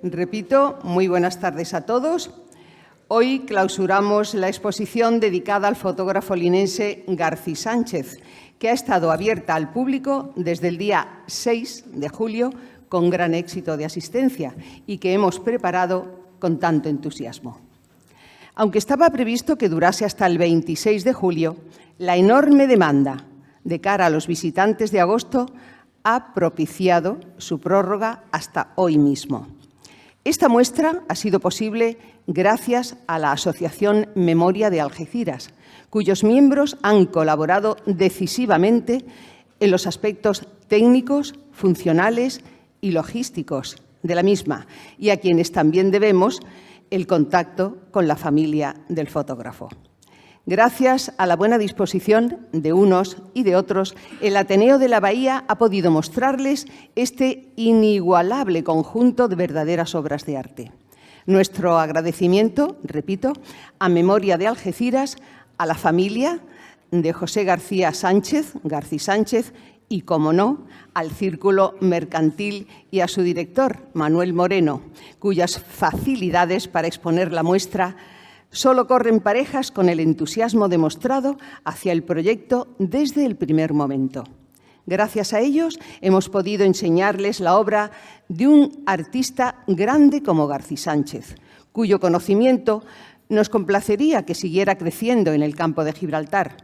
Repito, muy buenas tardes a todos. Hoy clausuramos la exposición dedicada al fotógrafo linense Garcí Sánchez, que ha estado abierta al público desde el día 6 de julio con gran éxito de asistencia y que hemos preparado con tanto entusiasmo. Aunque estaba previsto que durase hasta el 26 de julio, la enorme demanda de cara a los visitantes de agosto ha propiciado su prórroga hasta hoy mismo. Esta muestra ha sido posible gracias a la Asociación Memoria de Algeciras, cuyos miembros han colaborado decisivamente en los aspectos técnicos, funcionales y logísticos de la misma, y a quienes también debemos el contacto con la familia del fotógrafo. Gracias a la buena disposición de unos y de otros, el Ateneo de la Bahía ha podido mostrarles este inigualable conjunto de verdaderas obras de arte. Nuestro agradecimiento, repito, a Memoria de Algeciras, a la familia de José Garcí Sánchez, y, como no, al Círculo Mercantil y a su director, Manuel Moreno, cuyas facilidades para exponer la muestra solo corren parejas con el entusiasmo demostrado hacia el proyecto desde el primer momento. Gracias a ellos hemos podido enseñarles la obra de un artista grande como Garcí Sánchez, cuyo conocimiento nos complacería que siguiera creciendo en el campo de Gibraltar,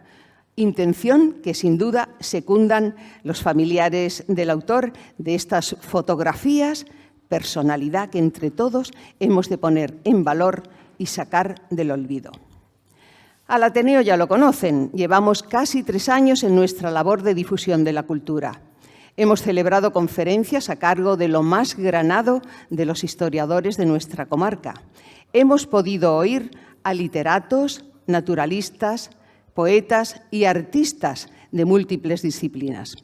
intención que sin duda secundan los familiares del autor de estas fotografías, personalidad que entre todos hemos de poner en valor y sacar del olvido. Al Ateneo ya lo conocen, llevamos casi 3 años en nuestra labor de difusión de la cultura. Hemos celebrado conferencias a cargo de lo más granado de los historiadores de nuestra comarca. Hemos podido oír a literatos, naturalistas, poetas y artistas de múltiples disciplinas.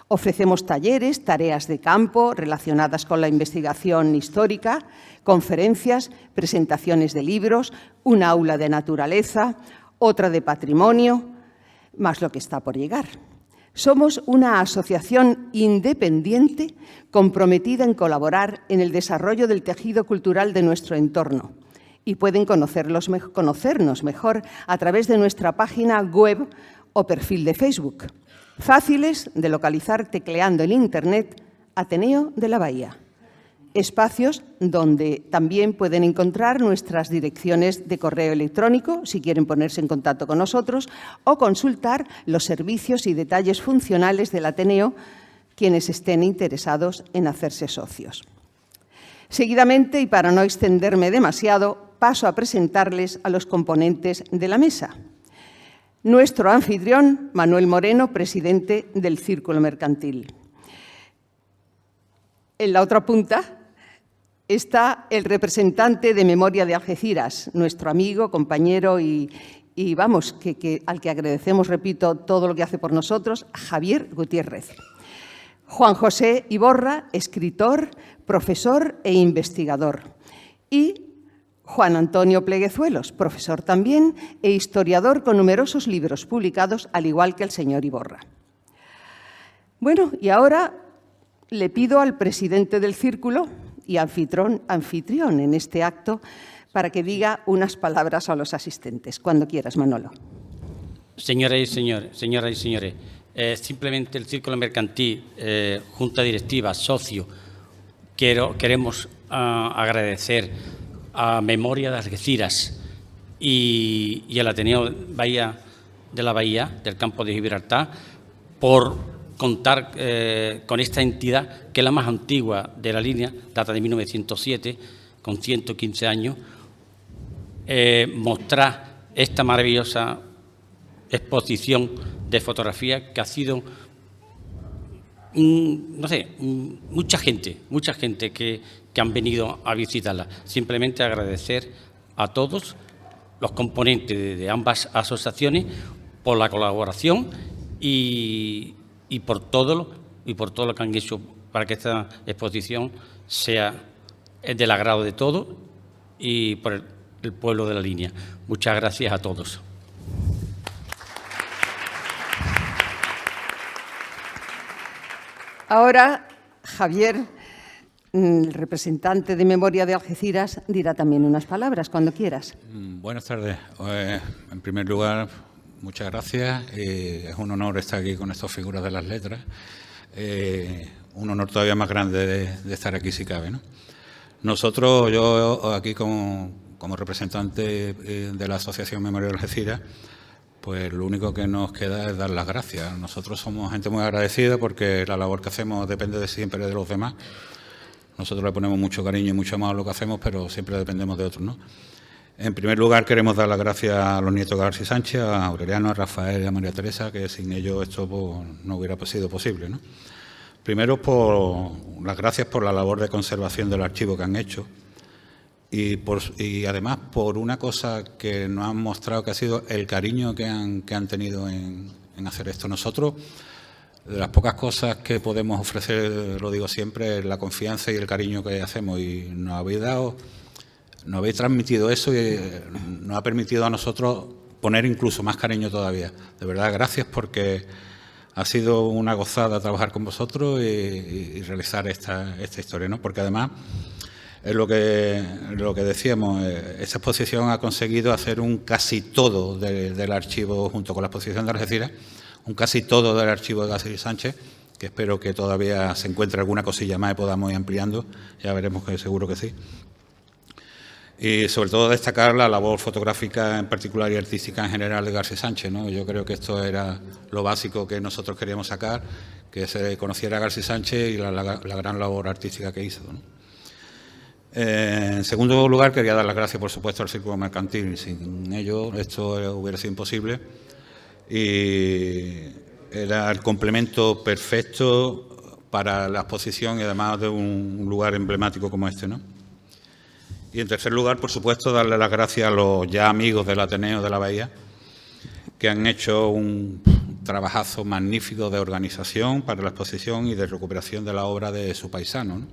Ofrecemos talleres, tareas de campo relacionadas con la investigación histórica, conferencias, presentaciones de libros, un aula de naturaleza, otra de patrimonio, más lo que está por llegar. Somos una asociación independiente comprometida en colaborar en el desarrollo del tejido cultural de nuestro entorno y pueden conocernos mejor a través de nuestra página web o perfil de Facebook. Fáciles de localizar tecleando en Internet Ateneo de la Bahía. Espacios donde también pueden encontrar nuestras direcciones de correo electrónico si quieren ponerse en contacto con nosotros o consultar los servicios y detalles funcionales del Ateneo quienes estén interesados en hacerse socios. Seguidamente, y para no extenderme demasiado, paso a presentarles a los componentes de la mesa. Nuestro anfitrión, Manuel Moreno, presidente del Círculo Mercantil. En la otra punta está el representante de Memoria de Algeciras, nuestro amigo, compañero y vamos, al que agradecemos, repito, todo lo que hace por nosotros, Javier Gutiérrez. Juan José Iborra, escritor, profesor e investigador. Y Juan Antonio Pleguezuelos, profesor también e historiador con numerosos libros publicados, al igual que el señor Iborra. Bueno, y ahora le pido al presidente del Círculo y anfitrión en este acto para que diga unas palabras a los asistentes. Cuando quieras, Manolo. Señoras y señores, simplemente el Círculo Mercantil, Junta Directiva, socio, queremos agradecer a Memoria de Algeciras y al Ateneo de la Bahía, del campo de Gibraltar, por contar con esta entidad, que es la más antigua de la línea, data de 1907, con 115 años, mostrar esta maravillosa exposición de fotografías que ha sido, mucha gente que han venido a visitarla. Simplemente agradecer a todos los componentes de ambas asociaciones por la colaboración y por todo lo que han hecho para que esta exposición sea del agrado de todos y por el pueblo de la línea. Muchas gracias a todos. Ahora, Javier El representante de Memoria de Algeciras dirá también unas palabras, cuando quieras. Buenas tardes. En primer lugar, muchas gracias. Es un honor estar aquí con estas figuras de las letras. Un honor todavía más grande de estar aquí, si cabe, ¿no? Nosotros, yo aquí como representante de la Asociación Memoria de Algeciras, pues lo único que nos queda es dar las gracias. Nosotros somos gente muy agradecida porque la labor que hacemos depende siempre de los demás. Nosotros le ponemos mucho cariño y mucho amor a lo que hacemos, pero siempre dependemos de otros, ¿no? En primer lugar, queremos dar las gracias a los nietos de García Sánchez, a Aureliano, a Rafael y a María Teresa, que sin ellos esto pues, no hubiera sido posible, ¿no? Primero, por las gracias por la labor de conservación del archivo que han hecho y además por una cosa que nos han mostrado, que ha sido el cariño que han tenido en hacer esto. Nosotros, de las pocas cosas que podemos ofrecer, lo digo siempre, es la confianza y el cariño que hacemos, y nos habéis transmitido eso y nos ha permitido a nosotros poner incluso más cariño todavía. De verdad, gracias, porque ha sido una gozada trabajar con vosotros y realizar esta historia, ¿no? Porque además es lo que decíamos, esta exposición ha conseguido hacer un casi todo del archivo, junto con la exposición de Algeciras, un casi todo del archivo de García Sánchez, que espero que todavía se encuentre alguna cosilla más y podamos ir ampliando, ya veremos, que seguro que sí. Y sobre todo destacar la labor fotográfica en particular y artística en general de García Sánchez, ¿no? Yo creo que esto era lo básico que nosotros queríamos sacar, que se conociera a García Sánchez y la gran labor artística que hizo, ¿no? En segundo lugar, quería dar las gracias, por supuesto, al Círculo Mercantil. Sin ello esto hubiera sido imposible, y era el complemento perfecto para la exposición y además de un lugar emblemático como este, ¿no? Y en tercer lugar, por supuesto, darle las gracias a los ya amigos del Ateneo de la Bahía, que han hecho un trabajazo magnífico de organización para la exposición y de recuperación de la obra de su paisano, ¿no?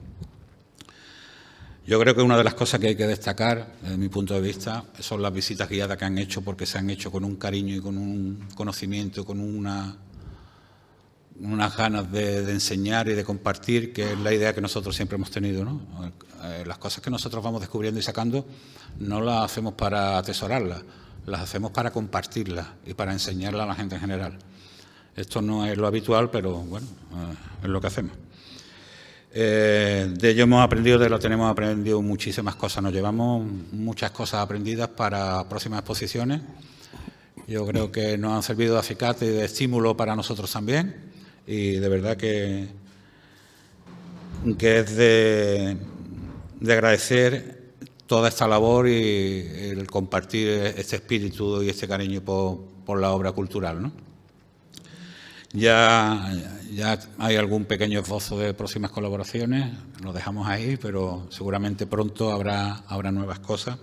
Yo creo que una de las cosas que hay que destacar, desde mi punto de vista, son las visitas guiadas que han hecho, porque se han hecho con un cariño y con un conocimiento, con unas ganas de enseñar y de compartir, que es la idea que nosotros siempre hemos tenido, ¿no? Las cosas que nosotros vamos descubriendo y sacando no las hacemos para atesorarlas, las hacemos para compartirlas y para enseñarlas a la gente en general. Esto no es lo habitual, pero bueno, es lo que hacemos. De ello hemos aprendido, tenemos aprendido muchísimas cosas. Nos llevamos muchas cosas aprendidas para próximas exposiciones. Yo creo que nos han servido de acicate y de estímulo para nosotros también. Y de verdad que es de agradecer toda esta labor y el compartir este espíritu y este cariño por la obra cultural, ¿no? Ya hay algún pequeño esbozo de próximas colaboraciones, lo dejamos ahí, pero seguramente pronto habrá nuevas cosas,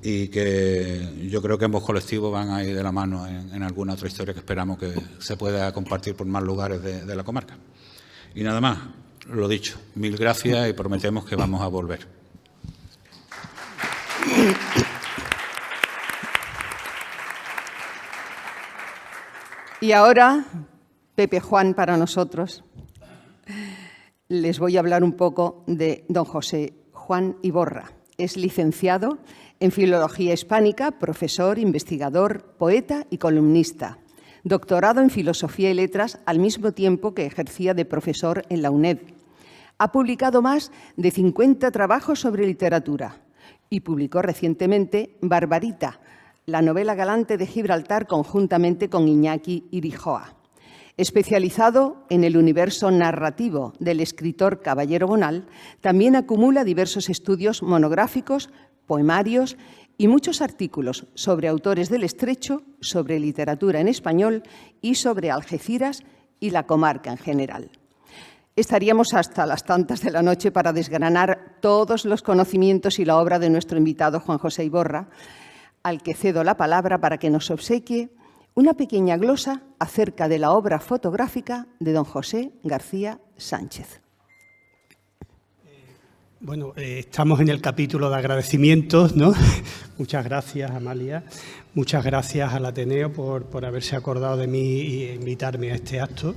y que yo creo que ambos colectivos van a ir de la mano en alguna otra historia que esperamos que se pueda compartir por más lugares de la comarca. Y nada más, lo dicho, mil gracias y prometemos que vamos a volver. Y ahora, Pepe Juan para nosotros. Les voy a hablar un poco de don José Juan Iborra. Es licenciado en Filología Hispánica, profesor, investigador, poeta y columnista. Doctorado en Filosofía y Letras al mismo tiempo que ejercía de profesor en la UNED. Ha publicado más de 50 trabajos sobre literatura y publicó recientemente Barbarita, la novela galante de Gibraltar, conjuntamente con Iñaki Irijoa. Especializado en el universo narrativo del escritor Caballero Bonal, también acumula diversos estudios monográficos, poemarios y muchos artículos sobre autores del Estrecho, sobre literatura en español y sobre Algeciras y la comarca en general. Estaríamos hasta las tantas de la noche para desgranar todos los conocimientos y la obra de nuestro invitado Juan José Iborra, al que cedo la palabra para que nos obsequie una pequeña glosa acerca de la obra fotográfica de don José García Sánchez. Bueno, estamos en el capítulo de agradecimientos, ¿no? Muchas gracias, Amalia. Muchas gracias al Ateneo por haberse acordado de mí e invitarme a este acto.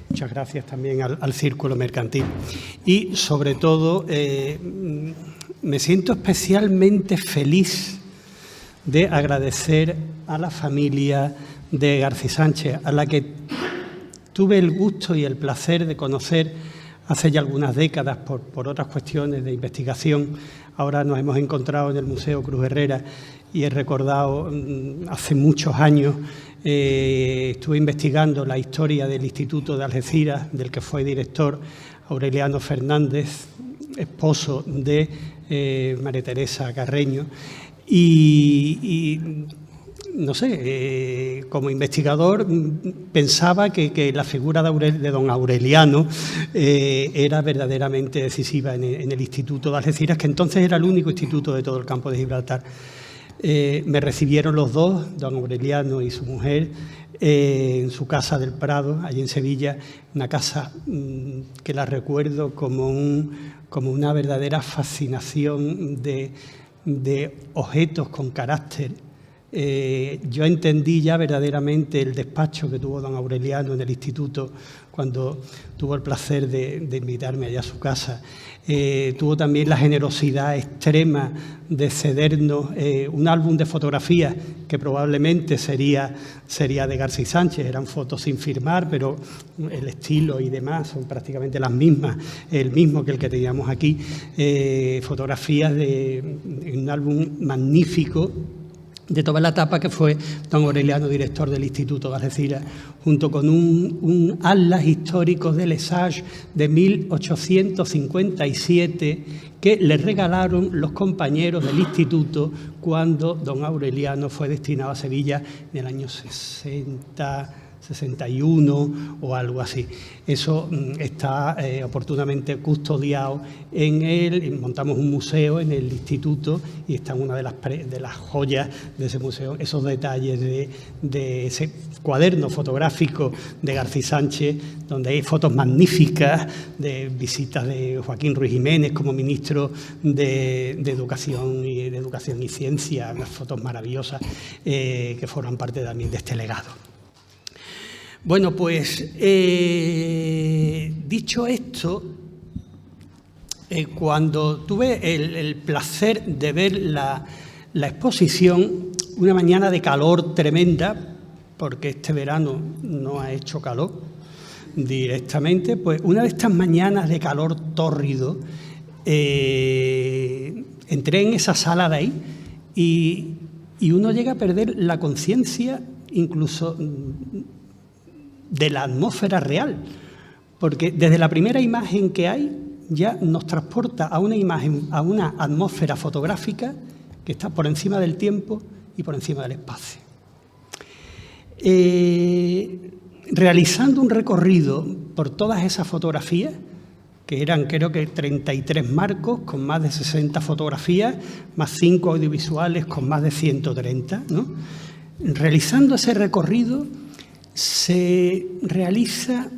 Muchas gracias también al Círculo Mercantil. Y, sobre todo, me siento especialmente feliz de agradecer a la familia de García Sánchez, a la que tuve el gusto y el placer de conocer hace ya algunas décadas por otras cuestiones de investigación. Ahora nos hemos encontrado en el Museo Cruz Herrera y he recordado hace muchos años, estuve investigando la historia del Instituto de Algeciras, del que fue director Aureliano Fernández, esposo de María Teresa Carreño, y no sé, como investigador pensaba que la figura de don Aureliano era verdaderamente decisiva en el Instituto de Algeciras, que entonces era el único instituto de todo el campo de Gibraltar. Me recibieron los dos, don Aureliano y su mujer, en su casa del Prado, allí en Sevilla, una casa que la recuerdo como una verdadera fascinación de objetos con carácter. Yo entendí ya verdaderamente el despacho que tuvo don Aureliano en el instituto cuando tuvo el placer de invitarme allá a su casa. Tuvo también la generosidad extrema de cedernos un álbum de fotografías que probablemente sería de García Sánchez. Eran fotos sin firmar, pero el estilo y demás son prácticamente las mismas, el mismo que el que teníamos aquí. Fotografías en un álbum magnífico de toda la etapa que fue don Aureliano, director del Instituto de Algeciras, junto con un atlas histórico de Lesage de 1857 que le regalaron los compañeros del instituto cuando don Aureliano fue destinado a Sevilla en el año 61 o algo así. Eso está oportunamente custodiado en montamos un museo en el instituto y está una de las joyas de ese museo, esos detalles de ese cuaderno fotográfico de García Sánchez, donde hay fotos magníficas de visitas de Joaquín Ruiz Jiménez como ministro de Educación y Ciencia, unas fotos maravillosas que forman parte también de este legado. Bueno, pues dicho esto, cuando tuve el placer de ver la exposición, una mañana de calor tremenda, porque este verano no ha hecho calor directamente, pues una de estas mañanas de calor tórrido, entré en esa sala de ahí y uno llega a perder la conciencia incluso de la atmósfera real, porque desde la primera imagen que hay ya nos transporta a una imagen, a una atmósfera fotográfica que está por encima del tiempo y por encima del espacio. Realizando un recorrido por todas esas fotografías, que eran creo que 33 marcos con más de 60 fotografías, más 5 audiovisuales con más de 130, ¿no? Realizando ese recorrido se realiza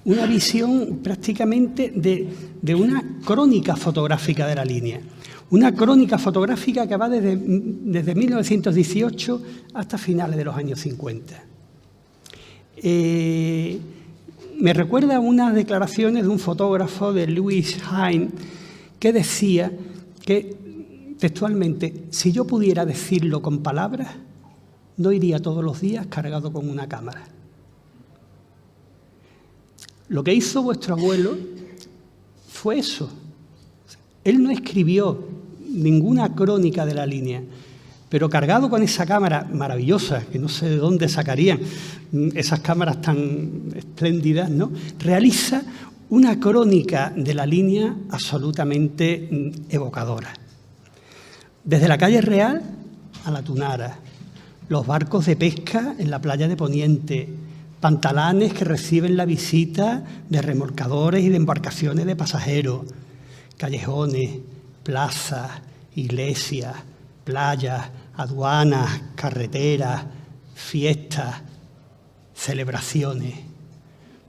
una visión prácticamente de una crónica fotográfica de la línea. Una crónica fotográfica que va desde 1918 hasta finales de los años 50. Me recuerda unas declaraciones de un fotógrafo, de Louis Hine, que decía que, textualmente, si yo pudiera decirlo con palabras, no iría todos los días cargado con una cámara. Lo que hizo vuestro abuelo fue eso. Él no escribió ninguna crónica de la línea, pero cargado con esa cámara maravillosa, que no sé de dónde sacarían esas cámaras tan espléndidas, ¿no? Realiza una crónica de la línea absolutamente evocadora. Desde la calle Real a la Tunara, los barcos de pesca en la playa de Poniente, pantalanes que reciben la visita de remolcadores y de embarcaciones de pasajeros, callejones, plazas, iglesias, playas, aduanas, carreteras, fiestas, celebraciones,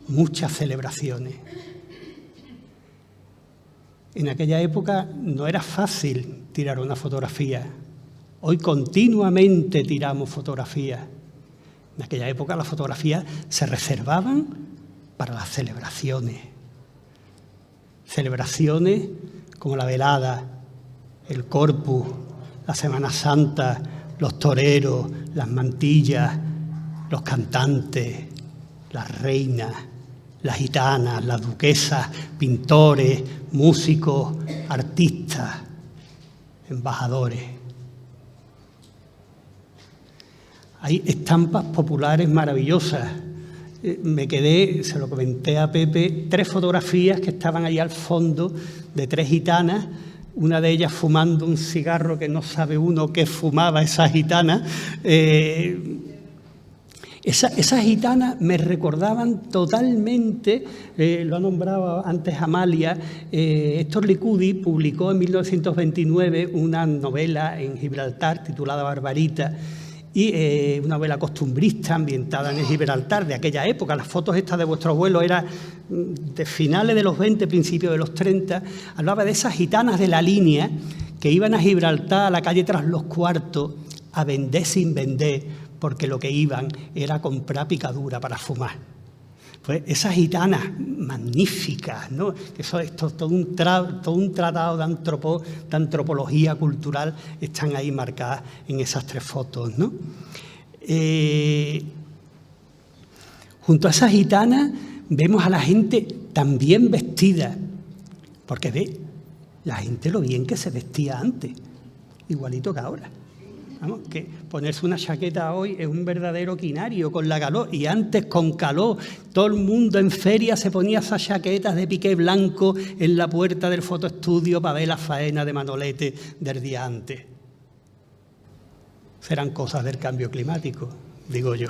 muchas celebraciones. En aquella época no era fácil tirar una fotografía. Hoy continuamente tiramos fotografías. En aquella época las fotografías se reservaban para las celebraciones. Celebraciones como la velada, el Corpus, la Semana Santa, los toreros, las mantillas, los cantantes, las reinas, las gitanas, las duquesas, pintores, músicos, artistas, embajadores. Hay estampas populares maravillosas. Me quedé, se lo comenté a Pepe, 3 fotografías que estaban ahí al fondo de 3 gitanas, una de ellas fumando un cigarro que no sabe uno qué fumaba esa gitana. Esas gitanas me recordaban totalmente, lo ha nombrado antes Amalia, Héctor Licudi publicó en 1929 una novela en Gibraltar titulada Barbarita, y una novela costumbrista ambientada en el Gibraltar de aquella época. Las fotos estas de vuestro abuelo eran de finales de los 20, principios de los 30. Hablaba de esas gitanas de la línea que iban a Gibraltar, a la calle Tras los Cuartos, a vender sin vender, porque lo que iban era a comprar picadura para fumar. Pues esas gitanas magníficas, ¿no? Eso es todo un tratado de antropología cultural, están ahí marcadas en esas 3 fotos, ¿no? Junto a esas gitanas vemos a la gente también vestida, porque ve la gente lo bien que se vestía antes, igualito que ahora. Vamos, que ponerse una chaqueta hoy es un verdadero quinario con la calor, y antes con calor todo el mundo en feria se ponía esas chaquetas de piqué blanco en la puerta del fotoestudio para ver la faena de Manolete del día antes. Serán cosas del cambio climático, digo yo.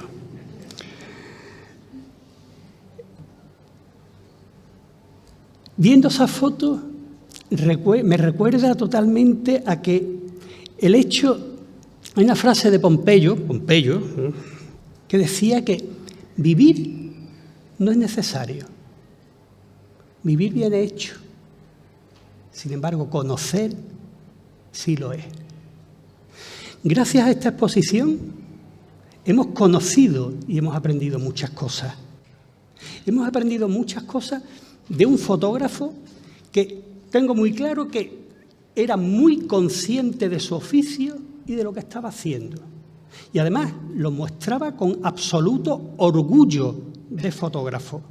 Viendo esas fotos me recuerda totalmente a que el hecho... Hay una frase de Pompeyo, que decía que vivir no es necesario, vivir viene hecho. Sin embargo, conocer sí lo es. Gracias a esta exposición hemos conocido y hemos aprendido muchas cosas. Hemos aprendido muchas cosas de un fotógrafo que tengo muy claro que era muy consciente de su oficio y de lo que estaba haciendo. Y además lo mostraba con absoluto orgullo de fotógrafo.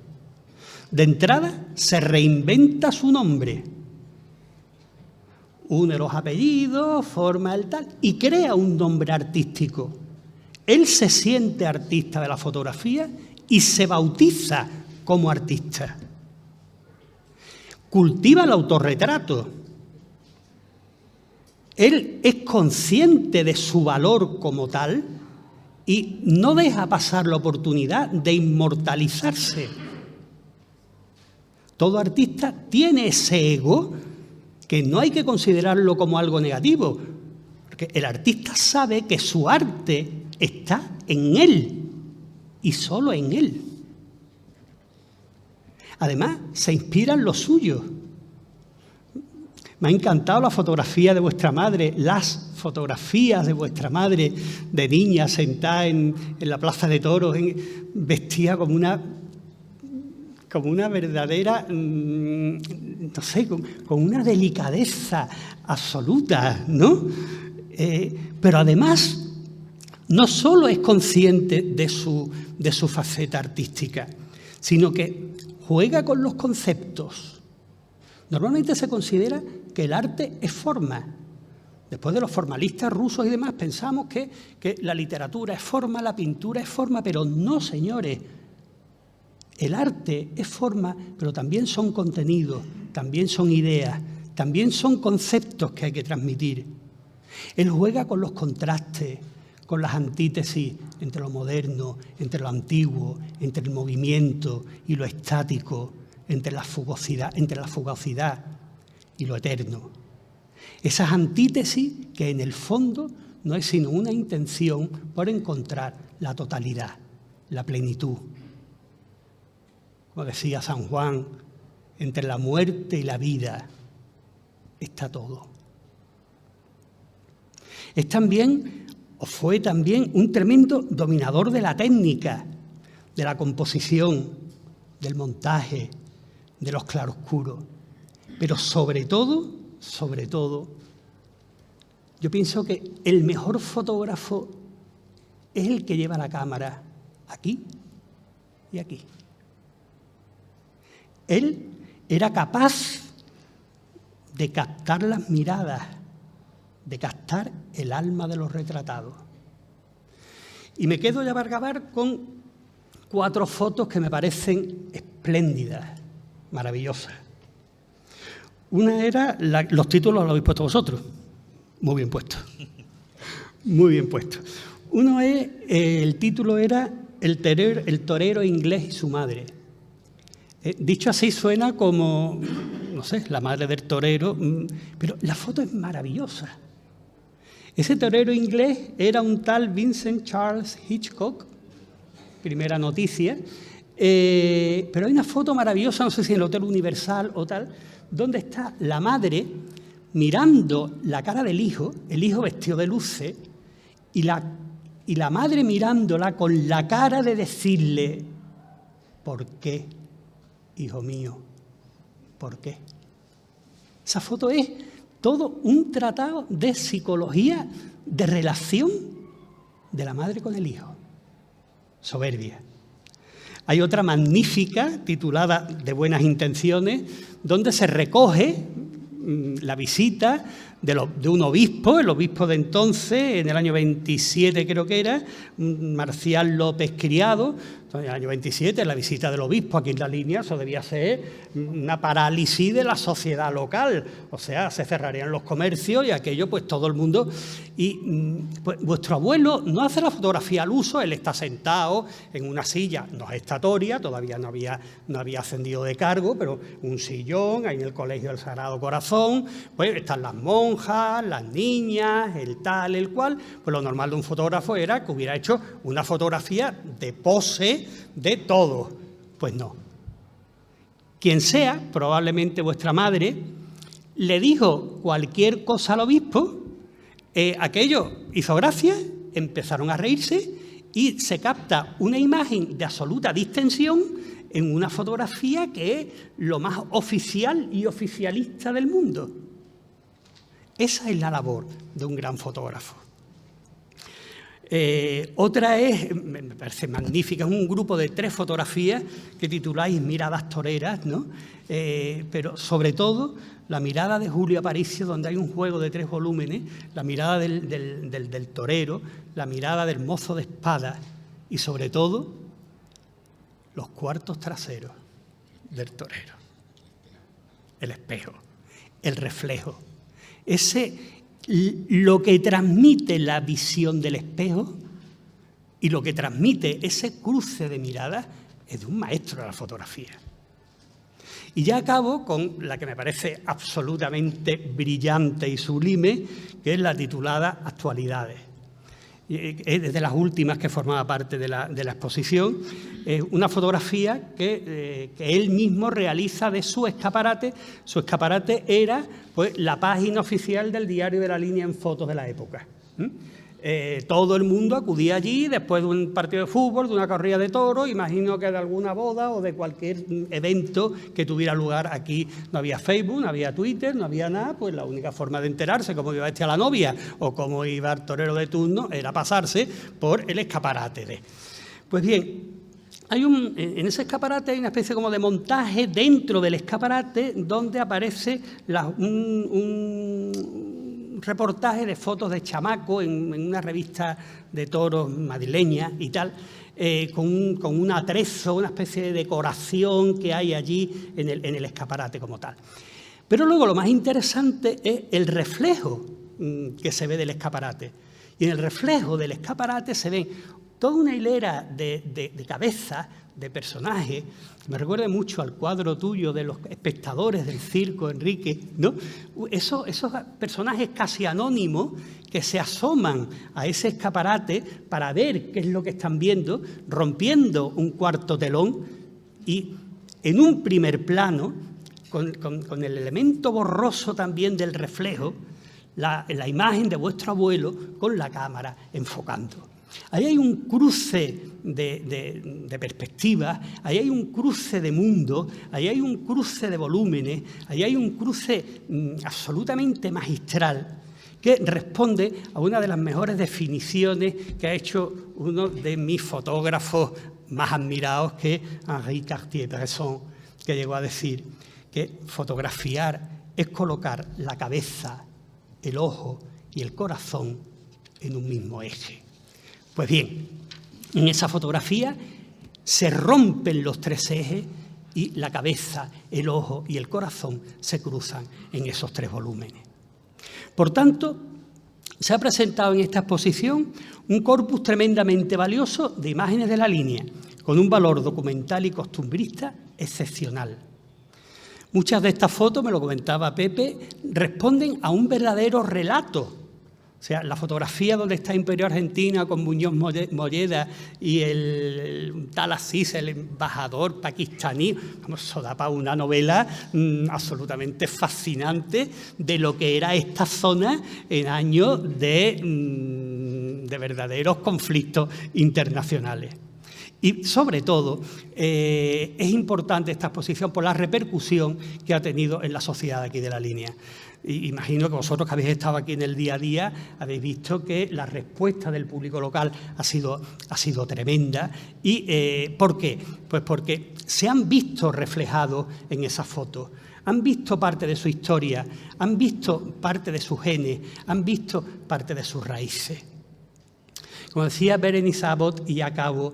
De entrada se reinventa su nombre, une los apellidos, forma el tal y crea un nombre artístico. Él se siente artista de la fotografía y se bautiza como artista. Cultiva el autorretrato. Él es consciente de su valor como tal y no deja pasar la oportunidad de inmortalizarse. Todo artista tiene ese ego que no hay que considerarlo como algo negativo, porque el artista sabe que su arte está en él y solo en él. Además, se inspira en lo suyo. Me ha encantado la fotografía de vuestra madre, las fotografías de vuestra madre de niña sentada en la Plaza de Toros, vestida como una verdadera, no sé, con una delicadeza absoluta, ¿no? Pero además, no solo es consciente de su faceta artística, sino que juega con los conceptos. Normalmente se considera que el arte es forma. Después de los formalistas rusos y demás, pensamos que la literatura es forma, la pintura es forma, pero no, señores. El arte es forma, pero también son contenidos, también son ideas, también son conceptos que hay que transmitir. Él juega con los contrastes, con las antítesis entre lo moderno, entre lo antiguo, entre el movimiento y lo estático, entre la fugacidad y lo eterno. Esas antítesis que en el fondo no es sino una intención por encontrar la totalidad, la plenitud. Como decía San Juan, entre la muerte y la vida, está todo. Es también, o fue también, un tremendo dominador de la técnica, de la composición, del montaje, de los claroscuros. Pero sobre todo, yo pienso que el mejor fotógrafo es el que lleva la cámara aquí y aquí. Él era capaz de captar las miradas, de captar el alma de los retratados. Y me quedo ya para acabar con 4 fotos que me parecen espléndidas, maravillosas. Una era, los títulos los habéis puesto vosotros, muy bien puestos, muy bien puestos. Uno es, el título era El torero inglés y su madre. Dicho así suena como, no sé, la madre del torero, pero la foto es maravillosa. Ese torero inglés era un tal Vincent Charles Hitchcock, primera noticia, pero hay una foto maravillosa, no sé si en el Hotel Universal o tal, donde está la madre mirando la cara del hijo, el hijo vestido de luces, y la madre mirándola con la cara de decirle, ¿por qué, hijo mío? ¿Por qué? Esa foto es todo un tratado de psicología, de relación de la madre con el hijo. Soberbia. Hay otra magnífica, titulada De buenas intenciones, donde se recoge la visita de un obispo, el obispo de entonces, en el año 27 creo que era, Marcial López Criado. En el año 27, la visita del obispo aquí en la línea, eso debía ser una parálisis de la sociedad local. O sea, se cerrarían los comercios y aquello, pues todo el mundo. Y pues, vuestro abuelo no hace la fotografía al uso, él está sentado en una silla no gestatoria, todavía no había ascendido de cargo, pero un sillón, ahí en el Colegio del Sagrado Corazón, pues están las monjas, las niñas, el tal, el cual. Pues lo normal de un fotógrafo era que hubiera hecho una fotografía de pose de todo. Pues no. Quien sea, probablemente vuestra madre, le dijo cualquier cosa al obispo, aquello hizo gracia, empezaron a reírse y se capta una imagen de absoluta distensión en una fotografía que es lo más oficial y oficialista del mundo. Esa es la labor de un gran fotógrafo. Otra es, me parece magnífica, es un grupo de 3 fotografías que tituláis Miradas toreras, ¿no? Pero sobre todo la mirada de Julio Aparicio, donde hay un juego de 3 volúmenes, la mirada del torero, la mirada del mozo de espada y sobre todo los cuartos traseros del torero, el espejo, el reflejo, lo que transmite la visión del espejo y lo que transmite ese cruce de miradas es de un maestro de la fotografía. Y ya acabo con la que me parece absolutamente brillante y sublime, que es la titulada Actualidades. Es de las últimas que formaba parte de la exposición, una fotografía que él mismo realiza de su escaparate. Su escaparate era pues, la página oficial del Diario de la Línea en fotos de la época. Todo el mundo acudía allí después de un partido de fútbol, de una corrida de toros, imagino que de alguna boda o de cualquier evento que tuviera lugar aquí. No había Facebook, no había Twitter, no había nada, pues la única forma de enterarse cómo iba a la novia o cómo iba el torero de turno era pasarse por el escaparate. Pues bien, en ese escaparate hay una especie como de montaje dentro del escaparate donde aparece un reportaje de fotos de chamaco en una revista de toros madrileña y tal, con un atrezo, una especie de decoración que hay allí en el escaparate como tal. Pero luego lo más interesante es el reflejo que se ve del escaparate. Y en el reflejo del escaparate se ven toda una hilera de cabezas, de personajes, que me recuerda mucho al cuadro tuyo de los espectadores del circo, Enrique, ¿no? Esos personajes casi anónimos que se asoman a ese escaparate para ver qué es lo que están viendo, rompiendo un cuarto telón y en un primer plano con el elemento borroso también del reflejo, la imagen de vuestro abuelo con la cámara enfocando. Ahí hay un cruce de perspectivas, ahí hay un cruce de mundos, ahí hay un cruce de volúmenes, ahí hay un cruce absolutamente magistral que responde a una de las mejores definiciones que ha hecho uno de mis fotógrafos más admirados, que es Henri Cartier-Bresson, que llegó a decir que fotografiar es colocar la cabeza, el ojo y el corazón en un mismo eje. Pues bien, en esa fotografía se rompen los tres ejes y la cabeza, el ojo y el corazón se cruzan en esos tres volúmenes. Por tanto, se ha presentado en esta exposición un corpus tremendamente valioso de imágenes de la línea, con un valor documental y costumbrista excepcional. Muchas de estas fotos, me lo comentaba Pepe, responden a un verdadero relato. O sea, la fotografía donde está Imperio Argentina con Muñoz Molleda y el tal Asís, el embajador pakistaní, eso da para una novela absolutamente fascinante de lo que era esta zona en años de verdaderos conflictos internacionales. Y, sobre todo, es importante esta exposición por la repercusión que ha tenido en la sociedad aquí de la línea. Y imagino que vosotros que habéis estado aquí en el día a día habéis visto que la respuesta del público local ha sido tremenda. ¿Y por qué? Pues porque se han visto reflejados en esas fotos. Han visto parte de su historia, han visto parte de sus genes, han visto parte de sus raíces. Como decía Berenice Abbott, y acabo,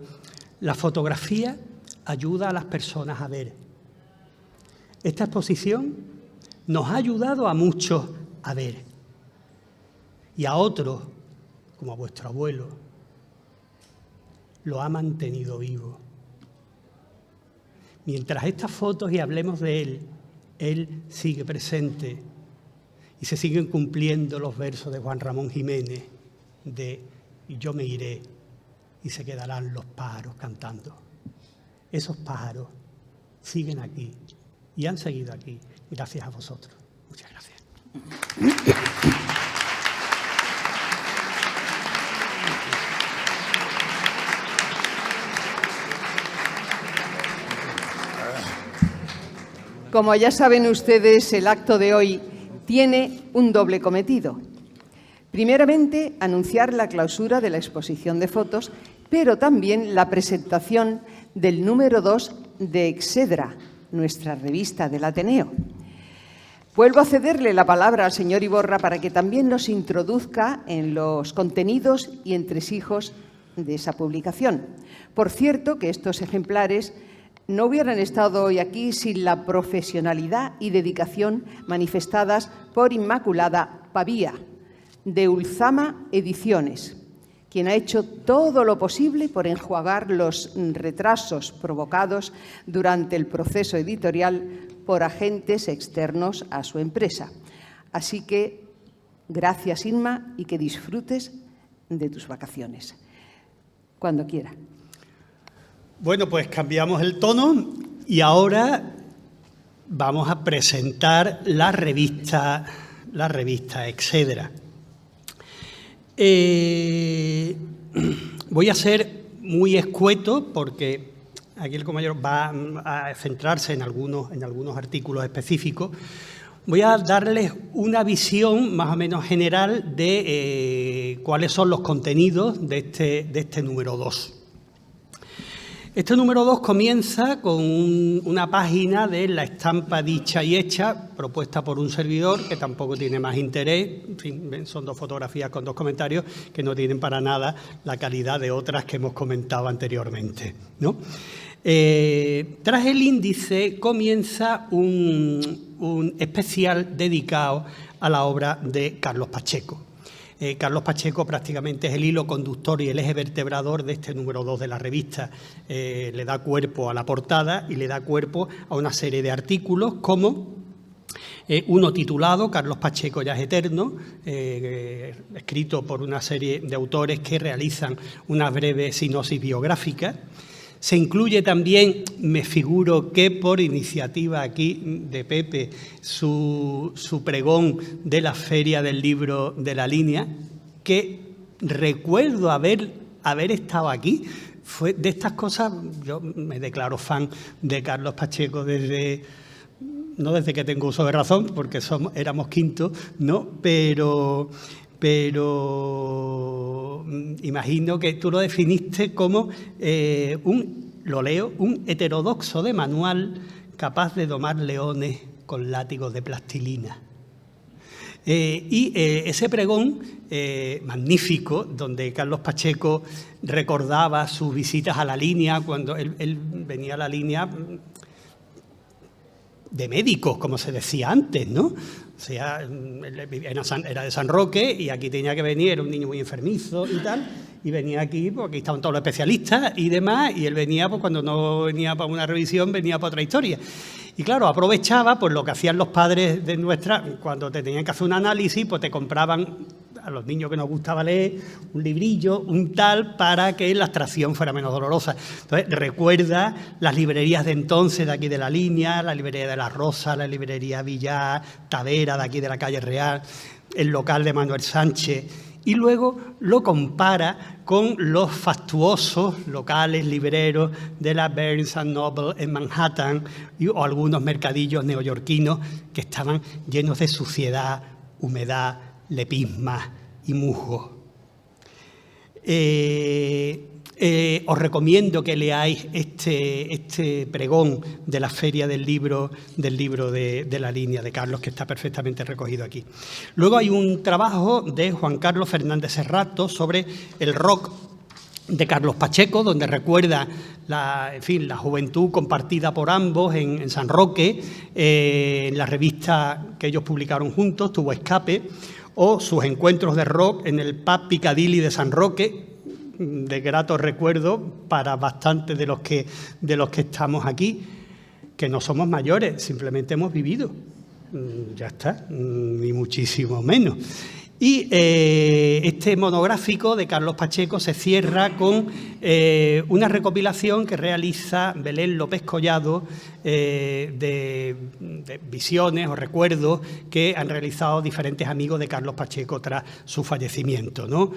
la fotografía ayuda a las personas a ver. Esta exposición nos ha ayudado a muchos a ver y a otros, como a vuestro abuelo, lo ha mantenido vivo. Mientras estas fotos y hablemos de él sigue presente y se siguen cumpliendo los versos de Juan Ramón Jiménez de "Y yo me iré y se quedarán los pájaros cantando". Esos pájaros siguen aquí y han seguido aquí gracias a vosotros. Muchas gracias. Como ya saben ustedes, el acto de hoy tiene un doble cometido. Primeramente, anunciar la clausura de la exposición de fotos, pero también la presentación del número 2 de Excedra, nuestra revista del Ateneo. Vuelvo a cederle la palabra al señor Iborra para que también nos introduzca en los contenidos y entresijos de esa publicación. Por cierto, que estos ejemplares no hubieran estado hoy aquí sin la profesionalidad y dedicación manifestadas por Inmaculada Pavía, de Ulzama Ediciones, quien ha hecho todo lo posible por enjuagar los retrasos provocados durante el proceso editorial por agentes externos a su empresa. Así que, gracias, Inma, y que disfrutes de tus vacaciones. Cuando quiera. Bueno, pues cambiamos el tono y ahora vamos a presentar la revista Excedra. Voy a ser muy escueto porque aquí el compañero va a centrarse en algunos artículos específicos. Voy a darles una visión más o menos general de cuáles son los contenidos de este número 2. Este número 2 comienza con una página de la estampa dicha y hecha, propuesta por un servidor que tampoco tiene más interés. En fin, son dos fotografías con dos comentarios que no tienen para nada la calidad de otras que hemos comentado anteriormente, ¿no? Tras el índice comienza un especial dedicado a la obra de Carlos Pacheco. Carlos Pacheco prácticamente es el hilo conductor y el eje vertebrador de este número 2 de la revista. Le da cuerpo a la portada y le da cuerpo a una serie de artículos como uno titulado Carlos Pacheco ya es eterno, escrito por una serie de autores que realizan una breve sinopsis biográfica. Se incluye también, me figuro que por iniciativa aquí de Pepe, su pregón de la Feria del Libro de la Línea, que recuerdo haber estado aquí. Fue de estas cosas, yo me declaro fan de Carlos Pacheco no desde que tengo uso de razón, porque éramos quintos, ¿no? Pero imagino que tú lo definiste como un heterodoxo de manual capaz de domar leones con látigos de plastilina. Ese pregón magnífico, donde Carlos Pacheco recordaba sus visitas a la línea, cuando él venía a la línea de médicos, como se decía antes, ¿no? O sea, era de San Roque y aquí tenía que venir, era un niño muy enfermizo y tal, y venía aquí, porque aquí estaban todos los especialistas y demás, y él venía, pues cuando no venía para una revisión, venía para otra historia. Y claro, aprovechaba pues lo que hacían los padres de cuando te tenían que hacer un análisis, pues te compraban a los niños que nos gustaba leer un librillo, un tal, para que la extracción fuera menos dolorosa. Entonces, recuerda las librerías de entonces de aquí de la línea, la librería de La Rosa, la librería Villar, Tavera, de aquí de la calle Real, el local de Manuel Sánchez, y luego lo compara con los fastuosos locales libreros de la Barnes & Noble en Manhattan o algunos mercadillos neoyorquinos que estaban llenos de suciedad, humedad, lepismas y musgo. Os recomiendo que leáis este pregón de la Feria del Libro de la Línea de Carlos, que está perfectamente recogido aquí. Luego hay un trabajo de Juan Carlos Fernández Serrato sobre el rock de Carlos Pacheco, donde recuerda la juventud compartida por ambos en San Roque, en la revista que ellos publicaron juntos, Tuvo Escape, o sus encuentros de rock en el pub Piccadilly de San Roque, de grato recuerdo para bastantes de los que estamos aquí, que no somos mayores, simplemente hemos vivido. Ya está, ni muchísimo menos. Y este monográfico de Carlos Pacheco se cierra con una recopilación que realiza Belén López Collado de visiones o recuerdos que han realizado diferentes amigos de Carlos Pacheco tras su fallecimiento, ¿no?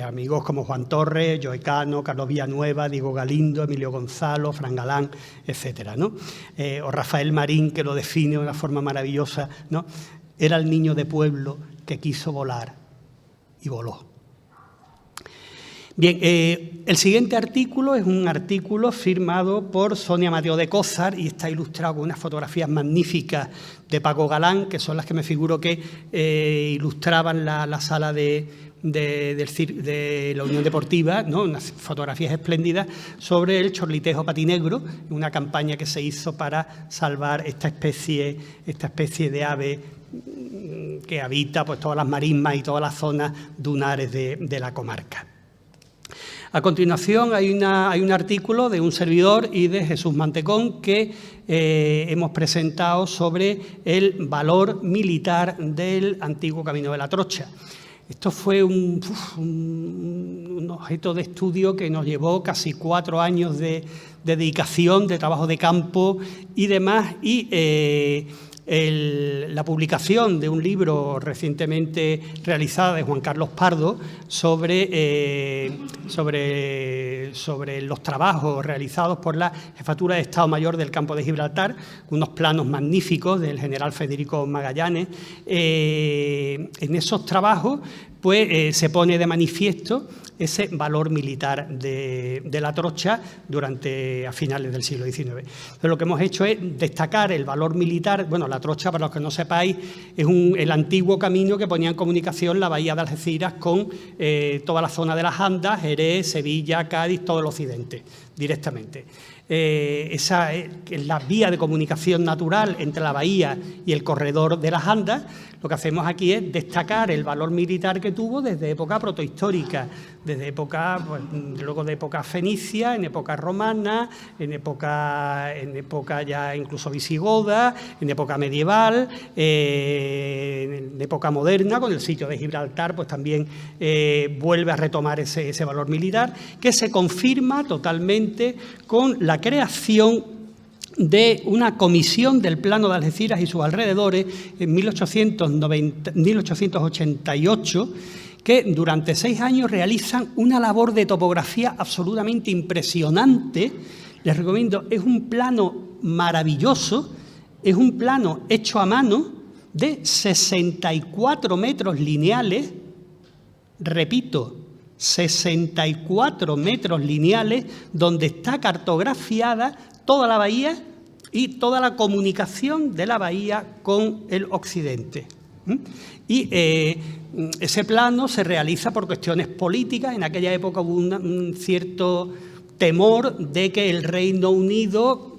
Amigos como Juan Torres, Joe Cano, Carlos Villanueva, Diego Galindo, Emilio Gonzalo, Fran Galán, etcétera, ¿no? O Rafael Marín, que lo define de una forma maravillosa, ¿no? Era el niño de pueblo que quiso volar y voló. Bien, el siguiente artículo es un artículo firmado por Sonia Mateo de Cózar y está ilustrado con unas fotografías magníficas de Paco Galán, que son las que me figuro que ilustraban la sala de la Unión Deportiva, ¿no? Unas fotografías espléndidas sobre el chorlitejo patinegro, una campaña que se hizo para salvar esta especie de ave que habita pues todas las marismas y todas las zonas dunares de la comarca. A continuación hay un artículo de un servidor y de Jesús Mantecón que hemos presentado sobre el valor militar del antiguo Camino de la Trocha. Esto fue un objeto de estudio que nos llevó casi 4 años de dedicación, de trabajo de campo y demás, y la publicación de un libro recientemente realizado de Juan Carlos Pardo sobre los trabajos realizados por la Jefatura de Estado Mayor del Campo de Gibraltar, unos planos magníficos del general Federico Magallanes. En esos trabajos pues, se pone de manifiesto ese valor militar de la trocha a finales del siglo XIX. Entonces, lo que hemos hecho es destacar el valor militar. Bueno, la trocha, para los que no sepáis, es el antiguo camino que ponía en comunicación la bahía de Algeciras con toda la zona de las Andas, Jerez, Sevilla, Cádiz, todo el occidente, directamente. Esa es la vía de comunicación natural entre la bahía y el corredor de las Andas. Lo que hacemos aquí es destacar el valor militar que tuvo desde época protohistórica, desde época, pues, luego de época fenicia, en época romana, en época ya incluso visigoda, en época medieval, en época moderna, con el sitio de Gibraltar, pues también vuelve a retomar ese valor militar, que se confirma totalmente precisamente con la creación de una comisión del Plano de Algeciras y sus alrededores en 1888, que durante 6 años realizan una labor de topografía absolutamente impresionante. Les recomiendo, es un plano maravilloso, es un plano hecho a mano de 64 metros lineales, repito, 64 metros lineales, donde está cartografiada toda la bahía y toda la comunicación de la bahía con el occidente. Y ese plano se realiza por cuestiones políticas. En aquella época hubo un cierto temor de que el Reino Unido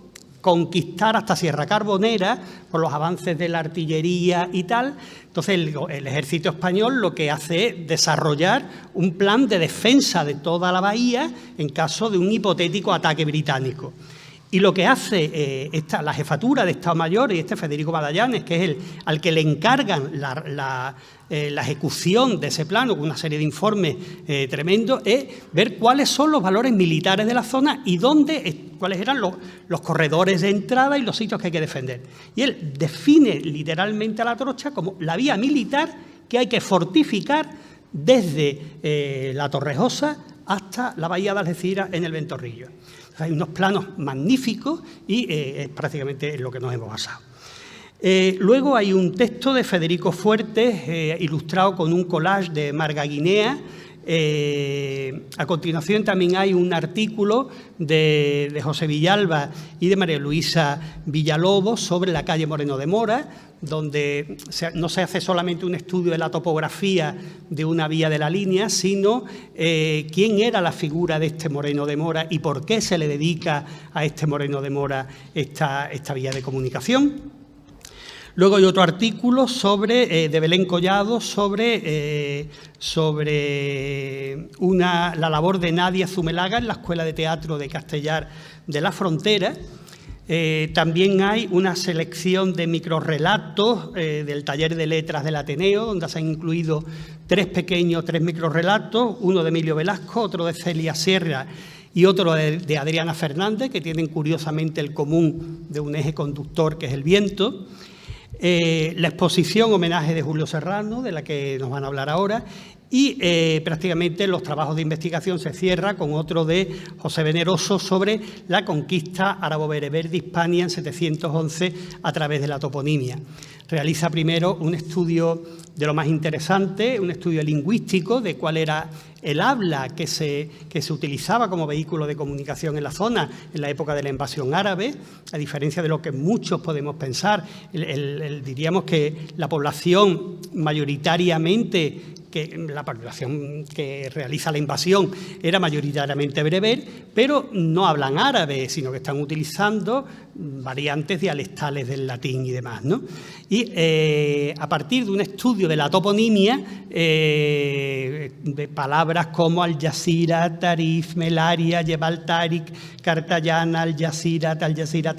conquistar hasta Sierra Carbonera por los avances de la artillería y tal. Entonces el ejército español lo que hace es desarrollar un plan de defensa de toda la bahía en caso de un hipotético ataque británico. Y lo que hace la jefatura de Estado Mayor y Federico Magallanes, que es al que le encargan la ejecución de ese plano con una serie de informes tremendos, es ver cuáles son los valores militares de la zona y cuáles eran los corredores de entrada y los sitios que hay que defender. Y él define literalmente a la trocha como la vía militar que hay que fortificar desde la Torrejosa hasta la bahía de Algeciras en el Ventorrillo. Hay unos planos magníficos y es prácticamente en lo que nos hemos basado. Luego hay un texto de Federico Fuertes, ilustrado con un collage de Marga Guinea. A continuación también hay un artículo de José Villalba y de María Luisa Villalobos sobre la calle Moreno de Mora, donde no se hace solamente un estudio de la topografía de una vía de la línea, sino quién era la figura de este Moreno de Mora y por qué se le dedica a este Moreno de Mora esta vía de comunicación. Luego hay otro artículo de Belén Collado sobre la labor de Nadia Zumelaga en la Escuela de Teatro de Castellar de la Frontera. También hay una selección de microrrelatos del Taller de Letras del Ateneo, donde se han incluido 3 microrrelatos, uno de Emilio Velasco, otro de Celia Sierra y otro de Adriana Fernández, que tienen curiosamente el común de un eje conductor que es el viento. La exposición homenaje de Julio Serrano, de la que nos van a hablar ahora, y prácticamente los trabajos de investigación se cierra con otro de José Veneroso sobre la conquista árabo-bereber de Hispania en 711 a través de la toponimia. Realiza primero un estudio de lo más interesante, un estudio lingüístico de cuál era el habla que se utilizaba como vehículo de comunicación en la zona en la época de la invasión árabe, a diferencia de lo que muchos podemos pensar. Diríamos que la población mayoritariamente, la población que realiza la invasión era mayoritariamente bereber, pero no hablan árabe, sino que están utilizando variantes dialectales del latín y demás, ¿no? Y a partir de un estudio de la toponimia, de palabras como Al-Jazirat, Tarif, Melaria, Jebal Tarik, Cartayana, Al-Jazirat,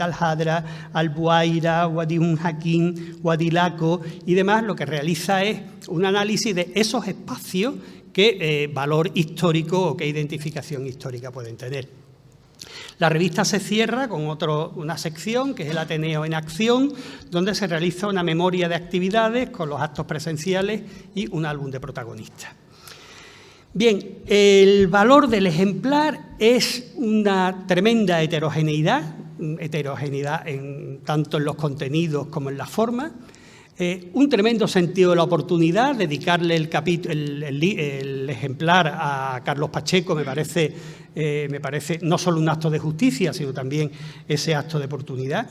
Al-Hadra, Al-Buaira, Wadi Hakim, Wadi Laco y demás, lo que realiza es un análisis de esos espacios qué valor histórico o qué identificación histórica pueden tener. La revista se cierra con una sección que es el Ateneo en Acción, donde se realiza una memoria de actividades con los actos presenciales y un álbum de protagonistas. Bien, el valor del ejemplar es una tremenda heterogeneidad tanto en los contenidos como en las formas. Un tremendo sentido de la oportunidad. Dedicarle el ejemplar a Carlos Pacheco me parece no solo un acto de justicia, sino también ese acto de oportunidad.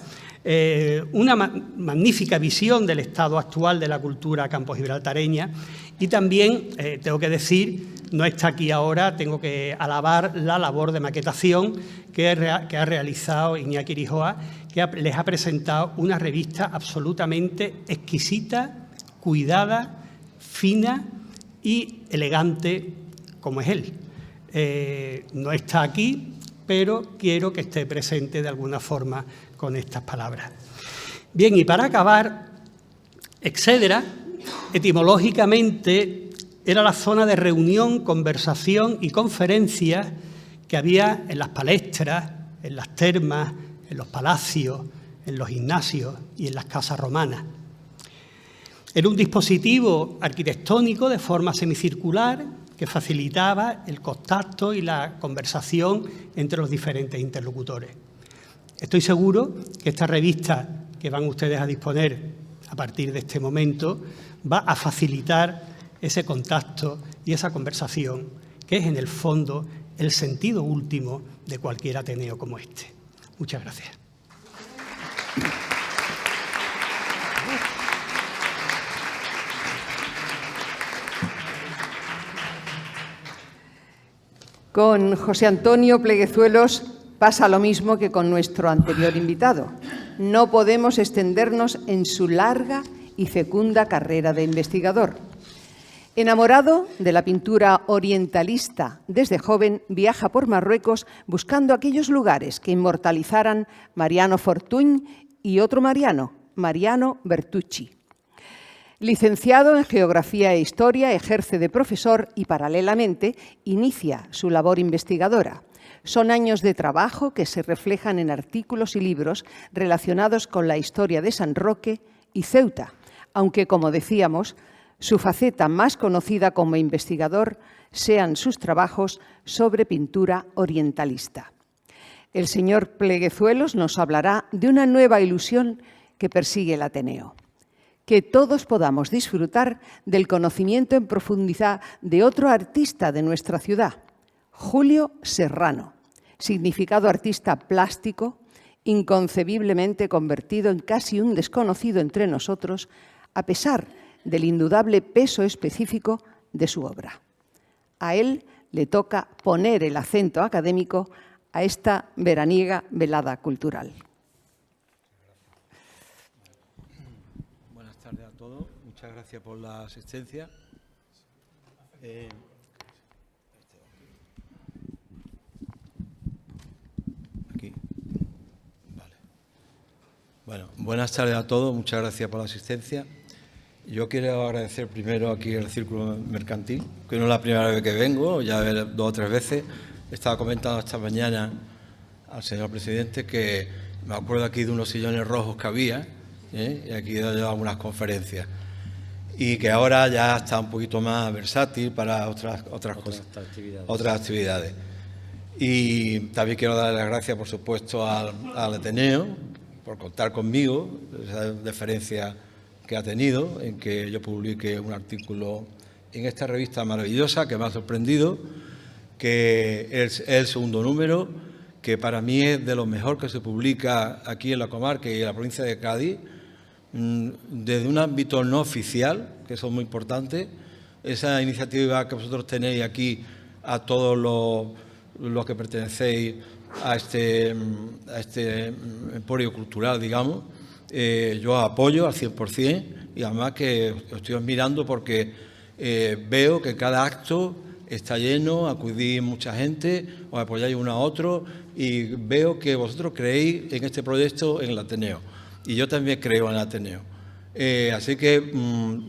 Una magnífica visión del estado actual de la cultura campo-gibraltareña y también, tengo que decir, no está aquí ahora, tengo que alabar la labor de maquetación que ha realizado Iñaki Irijoa, que les ha presentado una revista absolutamente exquisita, cuidada, fina y elegante como es él. No está aquí, pero quiero que esté presente de alguna forma con estas palabras. Bien, y para acabar, Excedra, etimológicamente, era la zona de reunión, conversación y conferencia que había en las palestras, en las termas, en los palacios, en los gimnasios y en las casas romanas. Era un dispositivo arquitectónico de forma semicircular que facilitaba el contacto y la conversación entre los diferentes interlocutores. Estoy seguro que esta revista que van ustedes a disponer a partir de este momento va a facilitar ese contacto y esa conversación, que es en el fondo el sentido último de cualquier Ateneo como este. Muchas gracias. Con José Antonio Pleguezuelos pasa lo mismo que con nuestro anterior invitado. No podemos extendernos en su larga y fecunda carrera de investigador. Enamorado de la pintura orientalista, desde joven viaja por Marruecos buscando aquellos lugares que inmortalizaran Mariano Fortuny y otro Mariano, Mariano Bertucci. Licenciado en Geografía e Historia, ejerce de profesor y, paralelamente, inicia su labor investigadora. Son años de trabajo que se reflejan en artículos y libros relacionados con la historia de San Roque y Ceuta, aunque, como decíamos, su faceta más conocida como investigador sean sus trabajos sobre pintura orientalista. El señor Pleguezuelos nos hablará de una nueva ilusión que persigue el Ateneo: que todos podamos disfrutar del conocimiento en profundidad de otro artista de nuestra ciudad, Julio Serrano, significado artista plástico, inconcebiblemente convertido en casi un desconocido entre nosotros, a pesar del indudable peso específico de su obra. A él le toca poner el acento académico a esta veraniega velada cultural. Buenas tardes a todos. Muchas gracias por la asistencia. Aquí. Vale. Bueno, buenas tardes a todos. Muchas gracias por la asistencia. Yo quiero agradecer primero aquí el Círculo Mercantil, que no es la primera vez que vengo, ya 2 o 3 veces. Estaba comentando esta mañana al señor presidente que me acuerdo aquí de unos sillones rojos que había, y aquí he dado algunas conferencias, y que ahora ya está un poquito más versátil para otras cosas, otras actividades. Y también quiero darle las gracias, por supuesto, al Ateneo por contar conmigo, esa deferencia que ha tenido en que yo publique un artículo en esta revista maravillosa que me ha sorprendido, que es el segundo número, que para mí es de lo mejor que se publica aquí en la comarca y en la provincia de Cádiz, desde un ámbito no oficial, que eso es muy importante. Esa iniciativa que vosotros tenéis aquí, a todos los que pertenecéis a este emporio cultural, digamos, yo apoyo al 100%, y además que os estoy admirando porque veo que cada acto está lleno, acudís mucha gente, os apoyáis uno a otro, y veo que vosotros creéis en este proyecto en el Ateneo, y yo también creo en el Ateneo. Así que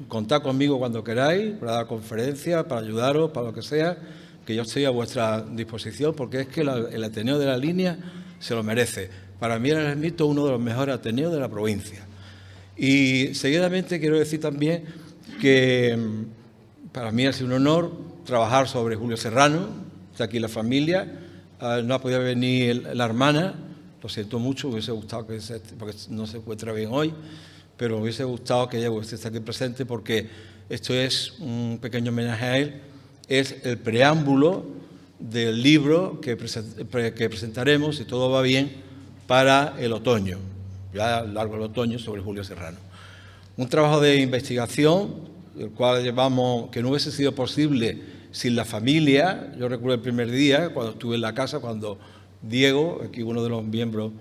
contad conmigo cuando queráis para dar conferencias, para ayudaros, para lo que sea, que yo estoy a vuestra disposición, porque es que el Ateneo de la Línea se lo merece. Para mí el Ermito es uno de los mejores Ateneos de la provincia. Y seguidamente quiero decir también que para mí ha sido un honor trabajar sobre Julio Serrano. Está aquí la familia, no ha podido venir la hermana, lo siento mucho, me hubiese gustado porque no se encuentra bien hoy, pero me hubiese gustado que ella esté aquí presente, porque esto es un pequeño homenaje a él, es el preámbulo del libro que presentaremos, si todo va bien, para el otoño, ya largo el otoño, sobre Julio Serrano. Un trabajo de investigación, el cual llevamos, que no hubiese sido posible sin la familia. Yo recuerdo el primer día, cuando estuve en la casa, cuando Diego, aquí uno de los miembros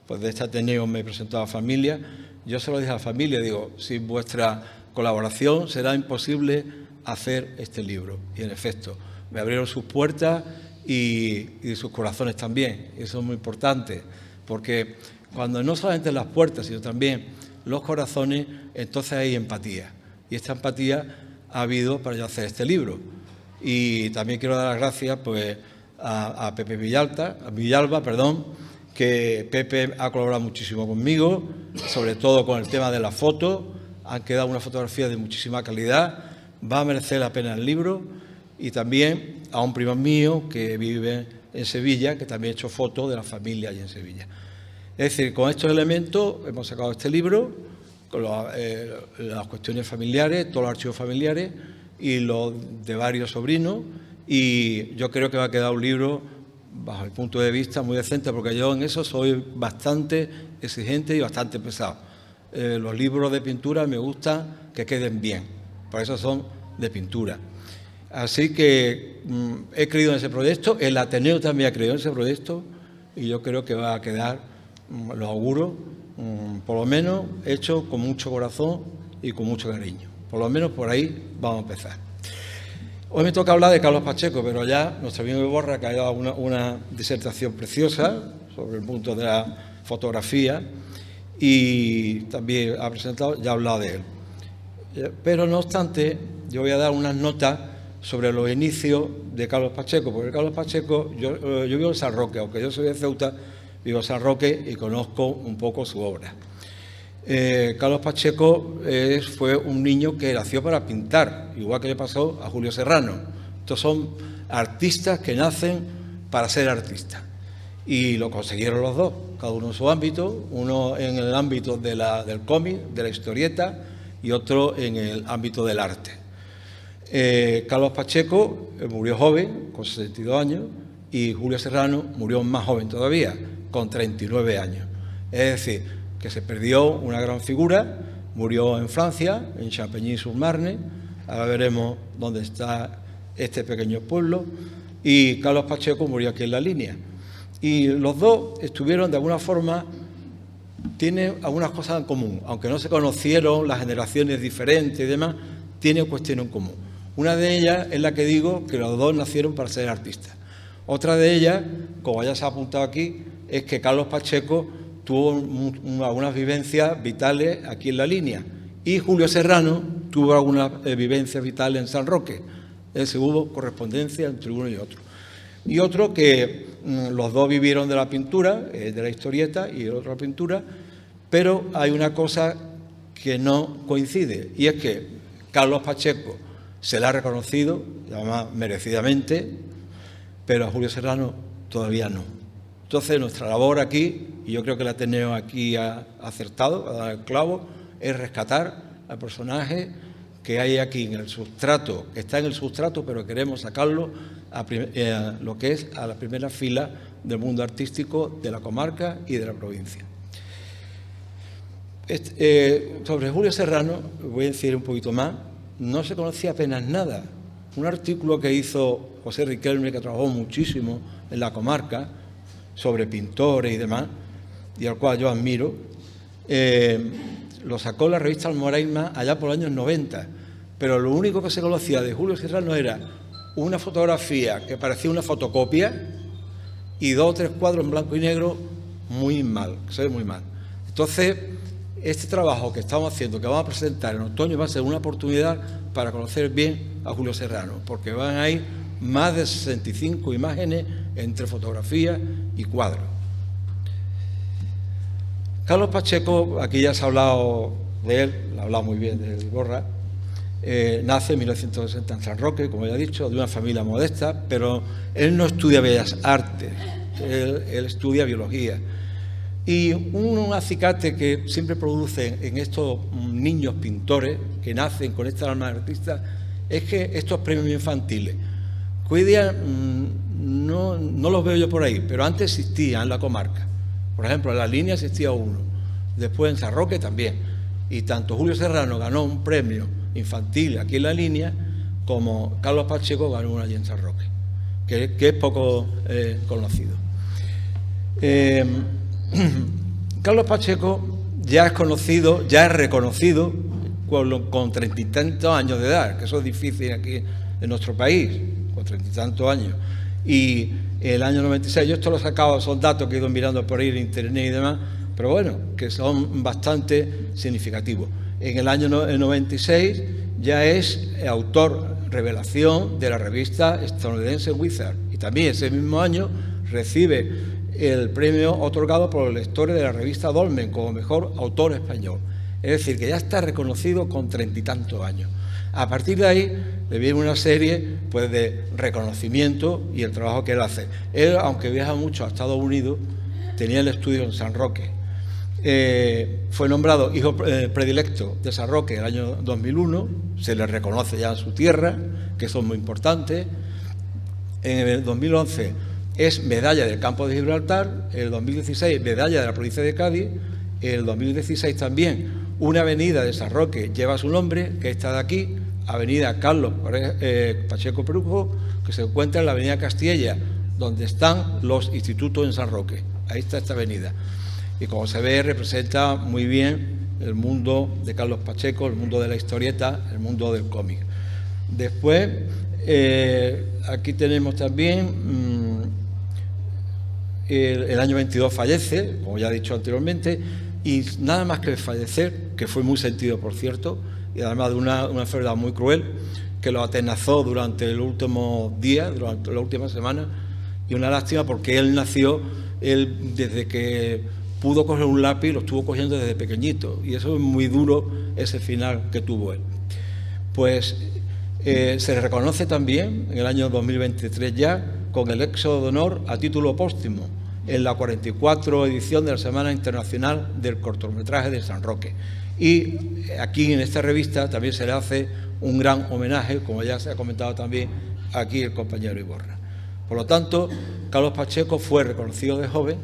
pues, de este Ateneo, me presentó a la familia. Yo se lo dije a la familia, digo, sin vuestra colaboración será imposible hacer este libro. Y en efecto, me abrieron sus puertas y sus corazones también. Eso es muy importante, porque cuando no solamente las puertas, sino también los corazones, entonces hay empatía. Y esta empatía ha habido para yo hacer este libro. Y también quiero dar las gracias pues, a Pepe Villalba, que Pepe ha colaborado muchísimo conmigo, sobre todo con el tema de la foto. Han quedado unas fotografías de muchísima calidad, va a merecer la pena el libro. Y también a un primo mío que vive en Sevilla, que también ha hecho fotos de la familia allí en Sevilla. Es decir, con estos elementos hemos sacado este libro, con las cuestiones familiares, todos los archivos familiares y los de varios sobrinos, y yo creo que va a quedar un libro, bajo el punto de vista, muy decente, porque yo en eso soy bastante exigente y bastante pesado. Los libros de pintura me gusta que queden bien, por eso son de pintura. Así que he creído en ese proyecto, el Ateneo también ha creído en ese proyecto, y yo creo que va a quedar, lo auguro, por lo menos hecho con mucho corazón y con mucho cariño. Por lo menos por ahí vamos a empezar. Hoy me toca hablar de Carlos Pacheco, pero ya nuestro amigo Iborra, que ha dado una disertación preciosa sobre el punto de la fotografía y también ha presentado, ya ha hablado de él. Pero no obstante, yo voy a dar unas notas sobre los inicios de Carlos Pacheco, porque Carlos Pacheco, yo vivo en San Roque, aunque yo soy de Ceuta, vivo en San Roque y conozco un poco su obra. Carlos Pacheco fue un niño que nació para pintar, igual que le pasó a Julio Serrano. Estos son artistas que nacen para ser artistas. Y lo consiguieron los dos, cada uno en su ámbito, uno en el ámbito del cómic, de la historieta, y otro en el ámbito del arte. Carlos Pacheco murió joven, con 62 años, y Julio Serrano murió más joven todavía, con 39 años. Es decir, que se perdió una gran figura, murió en Francia, en Champigny-sur-Marne. Ahora veremos dónde está este pequeño pueblo. Y Carlos Pacheco murió aquí en La Línea. Y los dos estuvieron, de alguna forma, tienen algunas cosas en común. Aunque no se conocieron, las generaciones diferentes y demás, tienen cuestiones en común. Una de ellas es la que digo, que los dos nacieron para ser artistas. Otra de ellas, como ya se ha apuntado aquí, es que Carlos Pacheco tuvo algunas vivencias vitales aquí en La Línea, y Julio Serrano tuvo algunas vivencias vitales en San Roque. Hubo correspondencia entre uno y otro. Y otro que los dos vivieron de la pintura, de la historieta, y el otro de la pintura, pero hay una cosa que no coincide, y es que Carlos Pacheco se le ha reconocido, además merecidamente, pero a Julio Serrano todavía no. Entonces, nuestra labor aquí, y yo creo que el Ateneo aquí ha acertado, ha dado el clavo, es rescatar al personaje que hay aquí en el sustrato, que está en el sustrato, pero queremos sacarlo a lo que es a la primera fila del mundo artístico de la comarca y de la provincia. Sobre Julio Serrano, voy a decir un poquito más, no se conocía apenas nada. Un artículo que hizo José Riquelme, que trabajó muchísimo en la comarca, sobre pintores y demás, y al cual yo admiro, lo sacó la revista Almoraima allá por los años 90, pero lo único que se conocía de Julio Serrano era una fotografía que parecía una fotocopia y 2 o 3 cuadros en blanco y negro muy mal, que se ve muy mal. Entonces, este trabajo que estamos haciendo, que vamos a presentar en otoño, va a ser una oportunidad para conocer bien a Julio Serrano, porque van a ir más de 65 imágenes entre fotografías y cuadros. Carlos Pacheco, aquí ya se ha hablado de él, ha hablado muy bien de Iborra, nace en 1960 en San Roque, como ya he dicho, de una familia modesta, pero él no estudia Bellas Artes, él estudia Biología. Y un acicate que siempre producen en estos niños pintores que nacen con esta alma de artista es que estos premios infantiles, que hoy día no los veo yo por ahí, pero antes existían en la comarca. Por ejemplo, en La Línea existía uno, después en San Roque también. Y tanto Julio Serrano ganó un premio infantil aquí en La Línea, como Carlos Pacheco ganó uno allí en San Roque, que es poco conocido. Carlos Pacheco ya es conocido, ya es reconocido con 30 y tantos años de edad, que eso es difícil aquí en nuestro país, con 30 y tantos años. Y el año 96, yo esto lo he sacado, son datos que he ido mirando por ahí en internet y demás, pero bueno, que son bastante significativos. En el año 96 ya es autor revelación de la revista estadounidense Wizard. Y también ese mismo año recibe el premio otorgado por los lectores de la revista Dolmen como mejor autor español. Es decir, que ya está reconocido con 30 y tantos años. A partir de ahí le viene una serie pues, de reconocimiento y el trabajo que él hace. Él, aunque viaja mucho a Estados Unidos, tenía el estudio en San Roque. Fue nombrado hijo predilecto de San Roque en el año 2001, se le reconoce ya en su tierra, que eso es muy importante. En el 2011 es medalla del campo de Gibraltar, en el 2016 medalla de la provincia de Cádiz, en el 2016 también una avenida de San Roque lleva su nombre, que está de aquí, avenida Carlos Pacheco Perujo, que se encuentra en la avenida Castilla, donde están los institutos en San Roque. Ahí está esta avenida. Y como se ve, representa muy bien el mundo de Carlos Pacheco, el mundo de la historieta, el mundo del cómic. Después, aquí tenemos también, el año 22 fallece, como ya he dicho anteriormente, y nada más que fallecer, que fue muy sentido, por cierto, y además de una enfermedad muy cruel, que lo atenazó durante el último día, durante la última semana, y una lástima porque él nació, él desde que pudo coger un lápiz, lo estuvo cogiendo desde pequeñito, y eso es muy duro, ese final que tuvo él. Pues se le reconoce también, en el año 2023 ya, con el Éxodo de Honor a título póstumo, en la 44 edición de la Semana Internacional del Cortometraje de San Roque. Y aquí en esta revista también se le hace un gran homenaje, como ya se ha comentado también aquí el compañero Iborra. Por lo tanto, Carlos Pacheco fue reconocido de joven,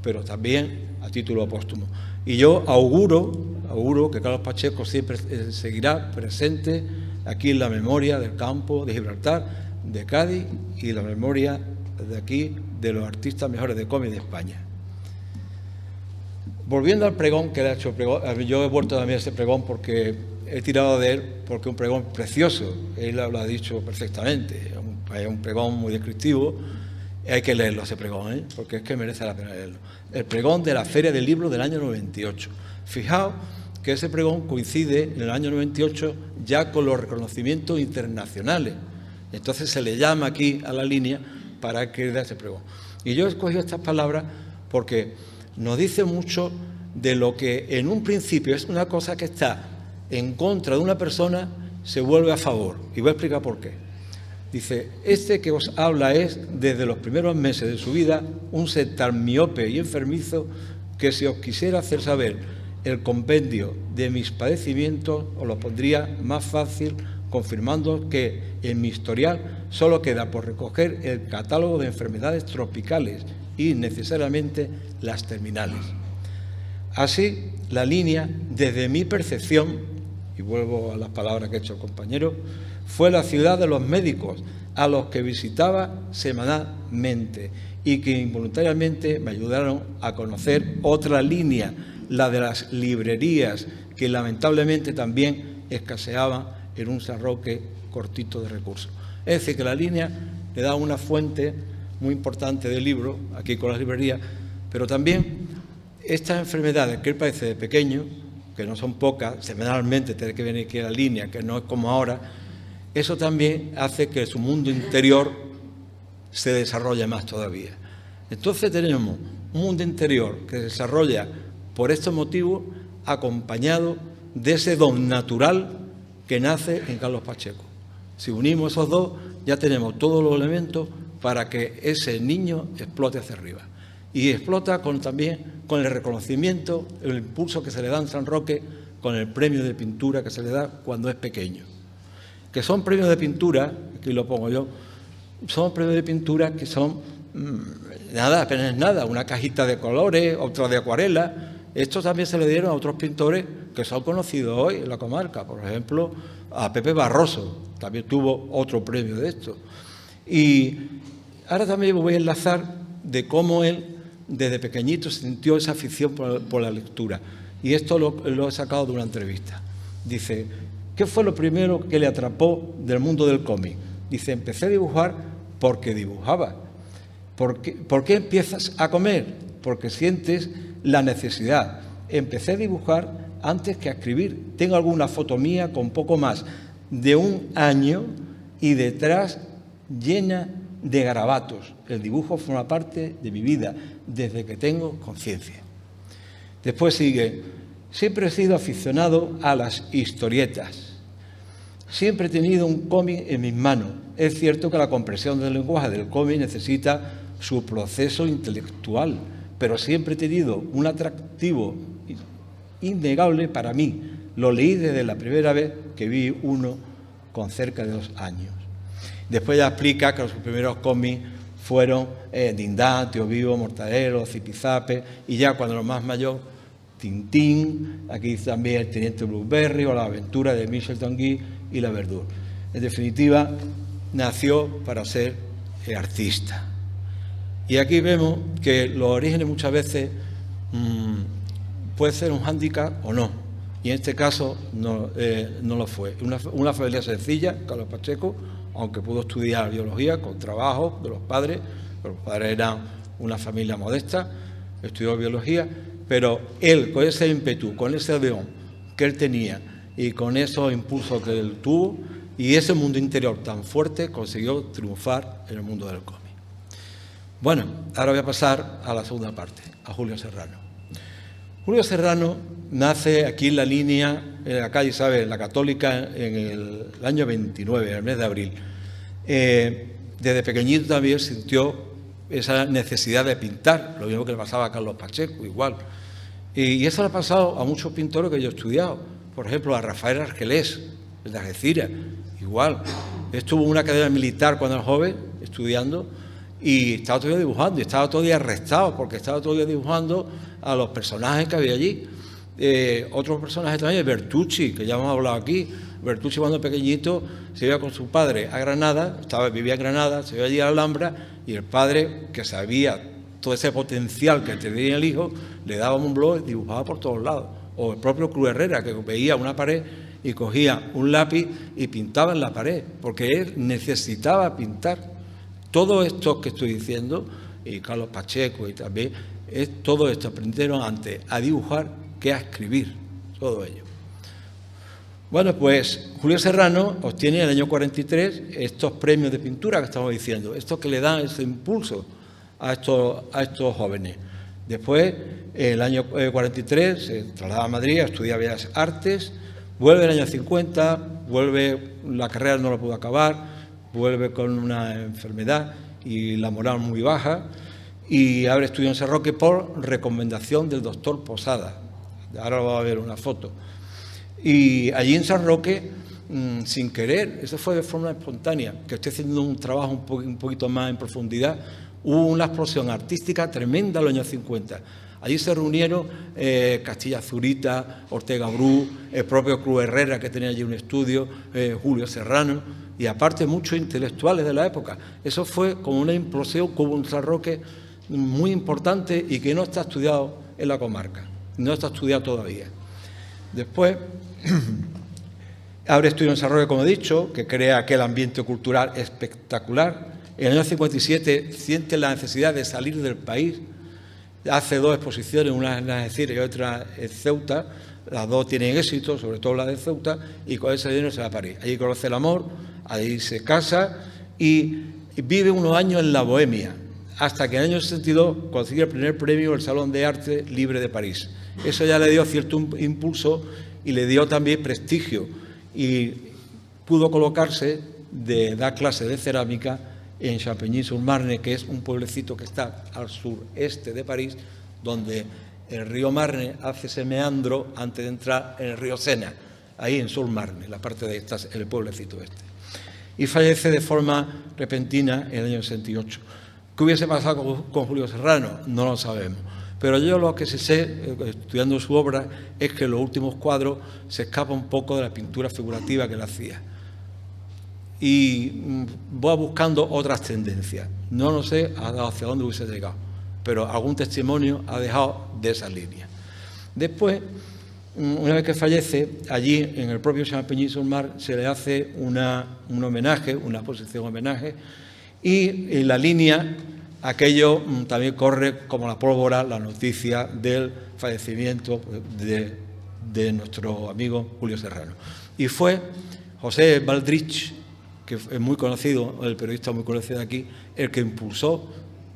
pero también a título póstumo. Y yo auguro que Carlos Pacheco siempre seguirá presente aquí en la memoria del campo de Gibraltar, de Cádiz, y la memoria de aquí de los artistas mejores de cómic de España. Volviendo al pregón que le ha hecho, yo he vuelto también a ese pregón porque he tirado de él, porque es un pregón precioso, él lo ha dicho perfectamente, es un pregón muy descriptivo, y hay que leerlo ese pregón, porque es que merece la pena leerlo. El pregón de la Feria del Libro del año 98. Fijaos que ese pregón coincide en el año 98 ya con los reconocimientos internacionales. Entonces se le llama aquí a la línea para que dé ese pregón. Y yo he escogido estas palabras porque nos dice mucho de lo que en un principio es una cosa que está en contra de una persona, se vuelve a favor. Y voy a explicar por qué. Dice, este que os habla es, desde los primeros meses de su vida, un ser tan miope y enfermizo que si os quisiera hacer saber el compendio de mis padecimientos, os lo pondría más fácil, confirmando que en mi historial solo queda por recoger el catálogo de enfermedades tropicales y necesariamente las terminales. Así, la línea, desde mi percepción, y vuelvo a las palabras que ha hecho el compañero, fue la ciudad de los médicos a los que visitaba semanalmente y que involuntariamente me ayudaron a conocer otra línea, la de las librerías, que lamentablemente también escaseaban en un San Roque cortito de recursos. Es decir, que la línea le da una fuente muy importante de libros, aquí con las librerías, pero también estas enfermedades que él padece de pequeño, que no son pocas, semanalmente tener que venir aquí a la línea, que no es como ahora, eso también hace que su mundo interior se desarrolle más todavía. Entonces tenemos un mundo interior que se desarrolla por estos motivos, acompañado de ese don natural que nace en Carlos Pacheco. Si unimos esos dos, ya tenemos todos los elementos para que ese niño explote hacia arriba. Y explota también con el reconocimiento, el impulso que se le da en San Roque, con el premio de pintura que se le da cuando es pequeño. Que son premios de pintura, aquí lo pongo yo, son premios de pintura que son nada, apenas nada, una cajita de colores, otra de acuarela. Estos también se le dieron a otros pintores que son conocidos hoy en la comarca, por ejemplo, a Pepe Barroso, también tuvo otro premio de esto. Y ahora también voy a enlazar de cómo él desde pequeñito sintió esa afición por la lectura. Y esto lo he sacado de una entrevista. Dice, ¿qué fue lo primero que le atrapó del mundo del cómic? Dice, empecé a dibujar porque dibujaba. ¿Por qué empiezas a comer? Porque sientes la necesidad. Empecé a dibujar antes que a escribir. Tengo alguna foto mía con poco más de un año y detrás llena de garabatos. El dibujo forma parte de mi vida desde que tengo conciencia. Después sigue: siempre he sido aficionado a las historietas. Siempre he tenido un cómic en mis manos. Es cierto que la comprensión del lenguaje del cómic necesita su proceso intelectual, pero siempre he tenido un atractivo innegable para mí. Lo leí desde la primera vez que vi uno con cerca de 2 años. Después ya explica que los primeros cómics fueron Dindán, Tío Vivo, Mortadelo, Zipizape, y ya cuando lo más mayor, Tintín, aquí también el Teniente Blueberry o La aventura de Michel Tanguy y La Verdure. En definitiva, nació para ser artista. Y aquí vemos que los orígenes muchas veces puede ser un hándicap o no. Y en este caso no lo fue. Una familia sencilla, Carlos Pacheco, aunque pudo estudiar biología con trabajo de los padres, pero los padres eran una familia modesta, estudió biología, pero él, con ese ímpetu, con ese león que él tenía y con esos impulsos que él tuvo y ese mundo interior tan fuerte, consiguió triunfar en el mundo del cómic. Bueno, ahora voy a pasar a la segunda parte, a Julio Serrano. Julio Serrano nace aquí en la línea, en la calle, ¿sabes?, la Católica, en el año 29, en el mes de abril. Desde pequeñito también sintió esa necesidad de pintar, lo mismo que le pasaba a Carlos Pacheco, igual. Y eso le ha pasado a muchos pintores que yo he estudiado. Por ejemplo, a Rafael Argelés, el de Algeciras, igual. Estuvo en una academia militar cuando era joven, estudiando, y estaba todavía dibujando, y estaba todavía arrestado, porque estaba todavía dibujando a los personajes que había allí. Otros personajes también, Bertucci, que ya hemos hablado aquí. Bertucci, cuando pequeñito, se iba con su padre a Granada, vivía en Granada, se iba allí a la Alhambra, y el padre, que sabía todo ese potencial que tenía el hijo, le daba un blog y dibujaba por todos lados. O el propio Cruz Herrera, que veía una pared y cogía un lápiz y pintaba en la pared, porque él necesitaba pintar. Todo esto que estoy diciendo, y Carlos Pacheco y también, todo esto aprendieron antes a dibujar que a escribir, todo ello. Bueno, pues Julio Serrano obtiene en el año 43 estos premios de pintura que estamos diciendo, estos que le dan ese impulso a estos jóvenes. Después, en el año 43, se traslada a Madrid a estudiar Bellas Artes, vuelve en el año 50, la carrera no la pudo acabar, vuelve con una enfermedad y la moral muy baja, y abre estudio en San Roque por recomendación del doctor Posada. Ahora va a ver una foto. Y allí en San Roque, sin querer, eso fue de forma espontánea, que estoy haciendo un trabajo un poquito más en profundidad, hubo una explosión artística tremenda en los años 50. Allí se reunieron Castilla Zurita, Ortega Bru, el propio Cruz Herrera, que tenía allí un estudio, Julio Serrano, y aparte muchos intelectuales de la época. Eso fue como una implosión, como un San Roque muy importante y que no está estudiado en la comarca, no está estudiado todavía. Después, abre estudio en San Roque, como he dicho, que crea aquel ambiente cultural espectacular. En el año 57 siente la necesidad de salir del país, hace 2 exposiciones, una en Algeciras y otra en Ceuta. Las 2 tienen éxito, sobre todo la de Ceuta, y con ese dinero se va a París. Allí conoce el amor, allí se casa y vive unos años en la bohemia, hasta que en el año 62 consigue el primer premio del Salón de Arte Libre de París. Eso ya le dio cierto impulso y le dio también prestigio, y pudo colocarse de dar clases de cerámica en Champigny-sur-Marne, que es un pueblecito que está al sureste de París, donde el río Marne hace ese meandro antes de entrar en el río Sena, ahí en Sur-Marne, la parte de el pueblecito este. Y fallece de forma repentina en el año 68. ¿Qué hubiese pasado con Julio Serrano? No lo sabemos. Pero yo lo que sí sé, estudiando su obra, es que en los últimos cuadros se escapa un poco de la pintura figurativa que él hacía. Y va buscando otras tendencias. No sé hacia dónde hubiese llegado, pero algún testimonio ha dejado de esa línea. Después, una vez que fallece, allí en el propio Champigny-sur-Marne se le hace un homenaje, una exposición homenaje, y en la línea aquello también corre como la pólvora la noticia del fallecimiento de nuestro amigo Julio Serrano. Y fue José Baldrich, que es muy conocido, el periodista muy conocido aquí, el que impulsó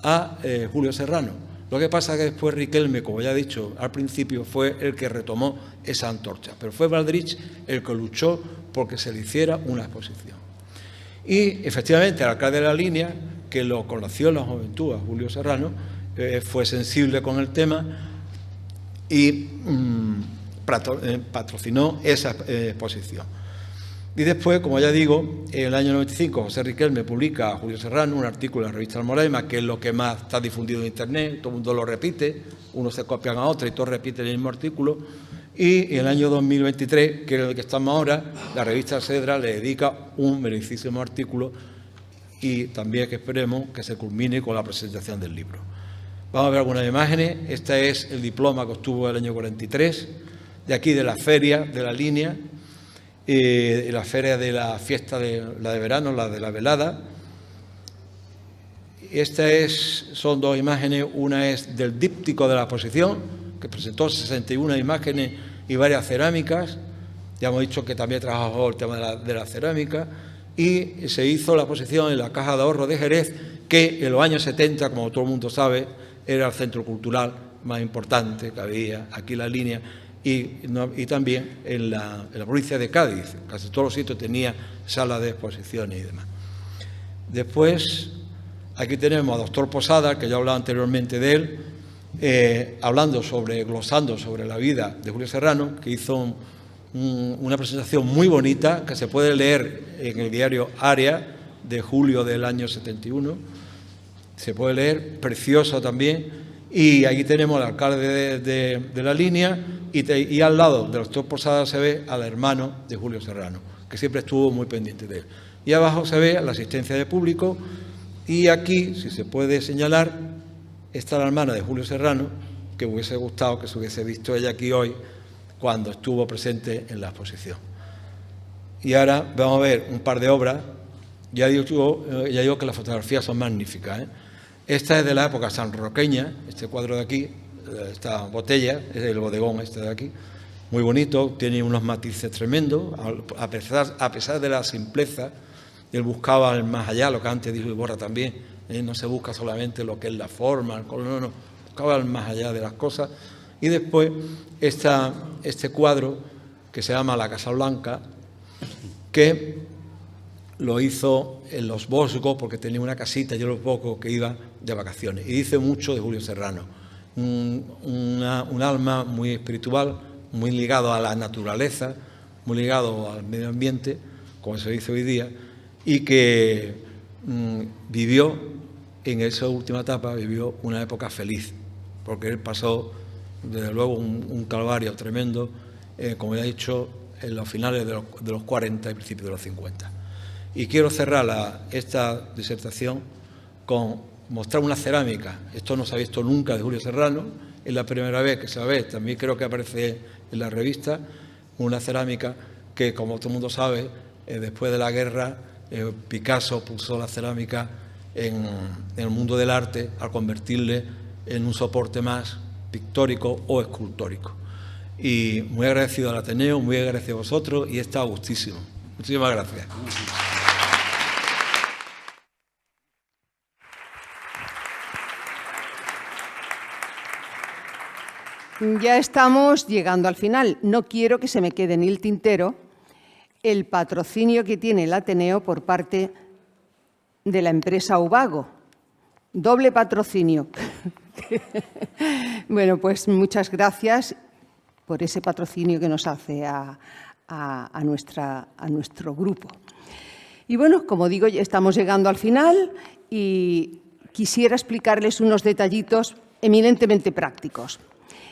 a Julio Serrano. Lo que pasa es que después Riquelme, como ya he dicho al principio, fue el que retomó esa antorcha, pero fue Baldrich el que luchó porque se le hiciera una exposición. Y efectivamente el alcalde de La Línea, que lo conoció en la juventud, a Julio Serrano, fue sensible con el tema y patrocinó esa exposición. Y después, como ya digo, en el año 95 José Riquelme publica a Julio Serrano un artículo en la revista Almoraima, que es lo que más está difundido en Internet, todo el mundo lo repite, unos se copian a otros y todos repiten el mismo artículo. Y en el año 2023, que es el que estamos ahora, la revista Cedra le dedica un merecidísimo artículo y también que esperemos que se culmine con la presentación del libro. Vamos a ver algunas imágenes. Este es el diploma que obtuvo el año 43, de aquí de la feria de La Línea, la feria de la fiesta de la de verano, la de la velada. Son dos imágenes, una es del díptico de la exposición, que presentó 61 imágenes y varias cerámicas. Ya hemos dicho que también trabajó el tema de la cerámica, y se hizo la exposición en la Caja de Ahorro de Jerez, que en los años 70, como todo el mundo sabe, era el centro cultural más importante que había aquí en La Línea, y también en la provincia de Cádiz. Casi todos los sitios tenía salas de exposiciones y demás. Después, aquí tenemos a doctor Posada, que ya hablaba anteriormente de él, glosando sobre la vida de Julio Serrano, que hizo una presentación muy bonita, que se puede leer en el diario Área, de julio del año 71. Se puede leer, precioso también. Y aquí tenemos al alcalde de La Línea, y al lado del doctor Posada se ve al hermano de Julio Serrano, que siempre estuvo muy pendiente de él. Y abajo se ve la asistencia de público, y aquí, si se puede señalar, está la hermana de Julio Serrano, que me hubiese gustado que se hubiese visto ella aquí hoy cuando estuvo presente en la exposición. Y ahora vamos a ver un par de obras. Ya digo que las fotografías son magníficas, ¿eh? Esta es de la época sanroqueña, este cuadro de aquí, esta botella, es el bodegón este de aquí, muy bonito, tiene unos matices tremendos, a pesar de la simpleza. Él buscaba el más allá, lo que antes dijo Iborra también, no se busca solamente lo que es la forma, el color, no, buscaba el más allá de las cosas. Y después este cuadro que se llama La Casa Blanca, que lo hizo en Los Bosgos, porque tenía una casita, yo los pocos que iba de vacaciones. Y dice mucho de Julio Serrano, un alma muy espiritual, muy ligado a la naturaleza, muy ligado al medio ambiente, como se dice hoy día, y que vivió en esa última etapa, vivió una época feliz, porque él pasó, desde luego, un calvario tremendo, como ya he dicho, en los finales de los 40 y principios de los 50. Y quiero cerrar esta disertación con mostrar una cerámica. Esto no se ha visto nunca de Julio Serrano, es la primera vez que se ve, también creo que aparece en la revista, una cerámica que, como todo el mundo sabe, después de la guerra, Picasso puso la cerámica en el mundo del arte al convertirle en un soporte más pictórico o escultórico. Y muy agradecido al Ateneo, muy agradecido a vosotros, y está a gustísimo. Muchísimas gracias. Ya estamos llegando al final. No quiero que se me quede en el tintero el patrocinio que tiene el Ateneo por parte de la empresa Ubago. Doble patrocinio. Bueno, pues muchas gracias por ese patrocinio que nos hace a nuestro grupo. Y bueno, como digo, ya estamos llegando al final y quisiera explicarles unos detallitos eminentemente prácticos.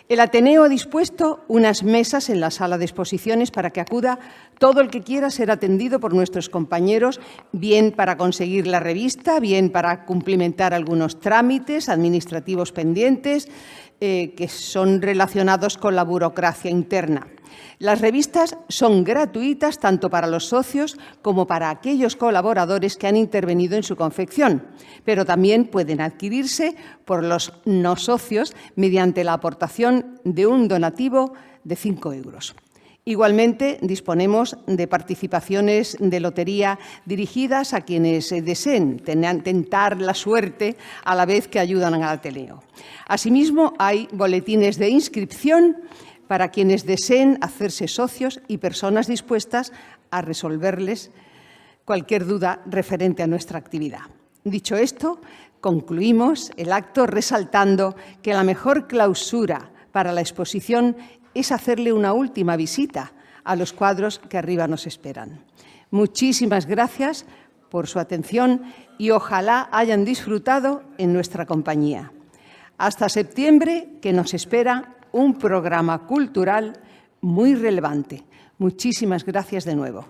El Ateneo ha dispuesto unas mesas en la sala de exposiciones para que acuda todo el que quiera ser atendido por nuestros compañeros, bien para conseguir la revista, bien para cumplimentar algunos trámites administrativos pendientes que son relacionados con la burocracia interna. Las revistas son gratuitas tanto para los socios como para aquellos colaboradores que han intervenido en su confección, pero también pueden adquirirse por los no socios mediante la aportación de un donativo de 5 euros. Igualmente, disponemos de participaciones de lotería dirigidas a quienes deseen tentar la suerte a la vez que ayudan al Ateneo. Asimismo, hay boletines de inscripción para quienes deseen hacerse socios y personas dispuestas a resolverles cualquier duda referente a nuestra actividad. Dicho esto, concluimos el acto resaltando que la mejor clausura para la exposición es hacerle una última visita a los cuadros que arriba nos esperan. Muchísimas gracias por su atención y ojalá hayan disfrutado en nuestra compañía. Hasta septiembre, que nos espera un programa cultural muy relevante. Muchísimas gracias de nuevo.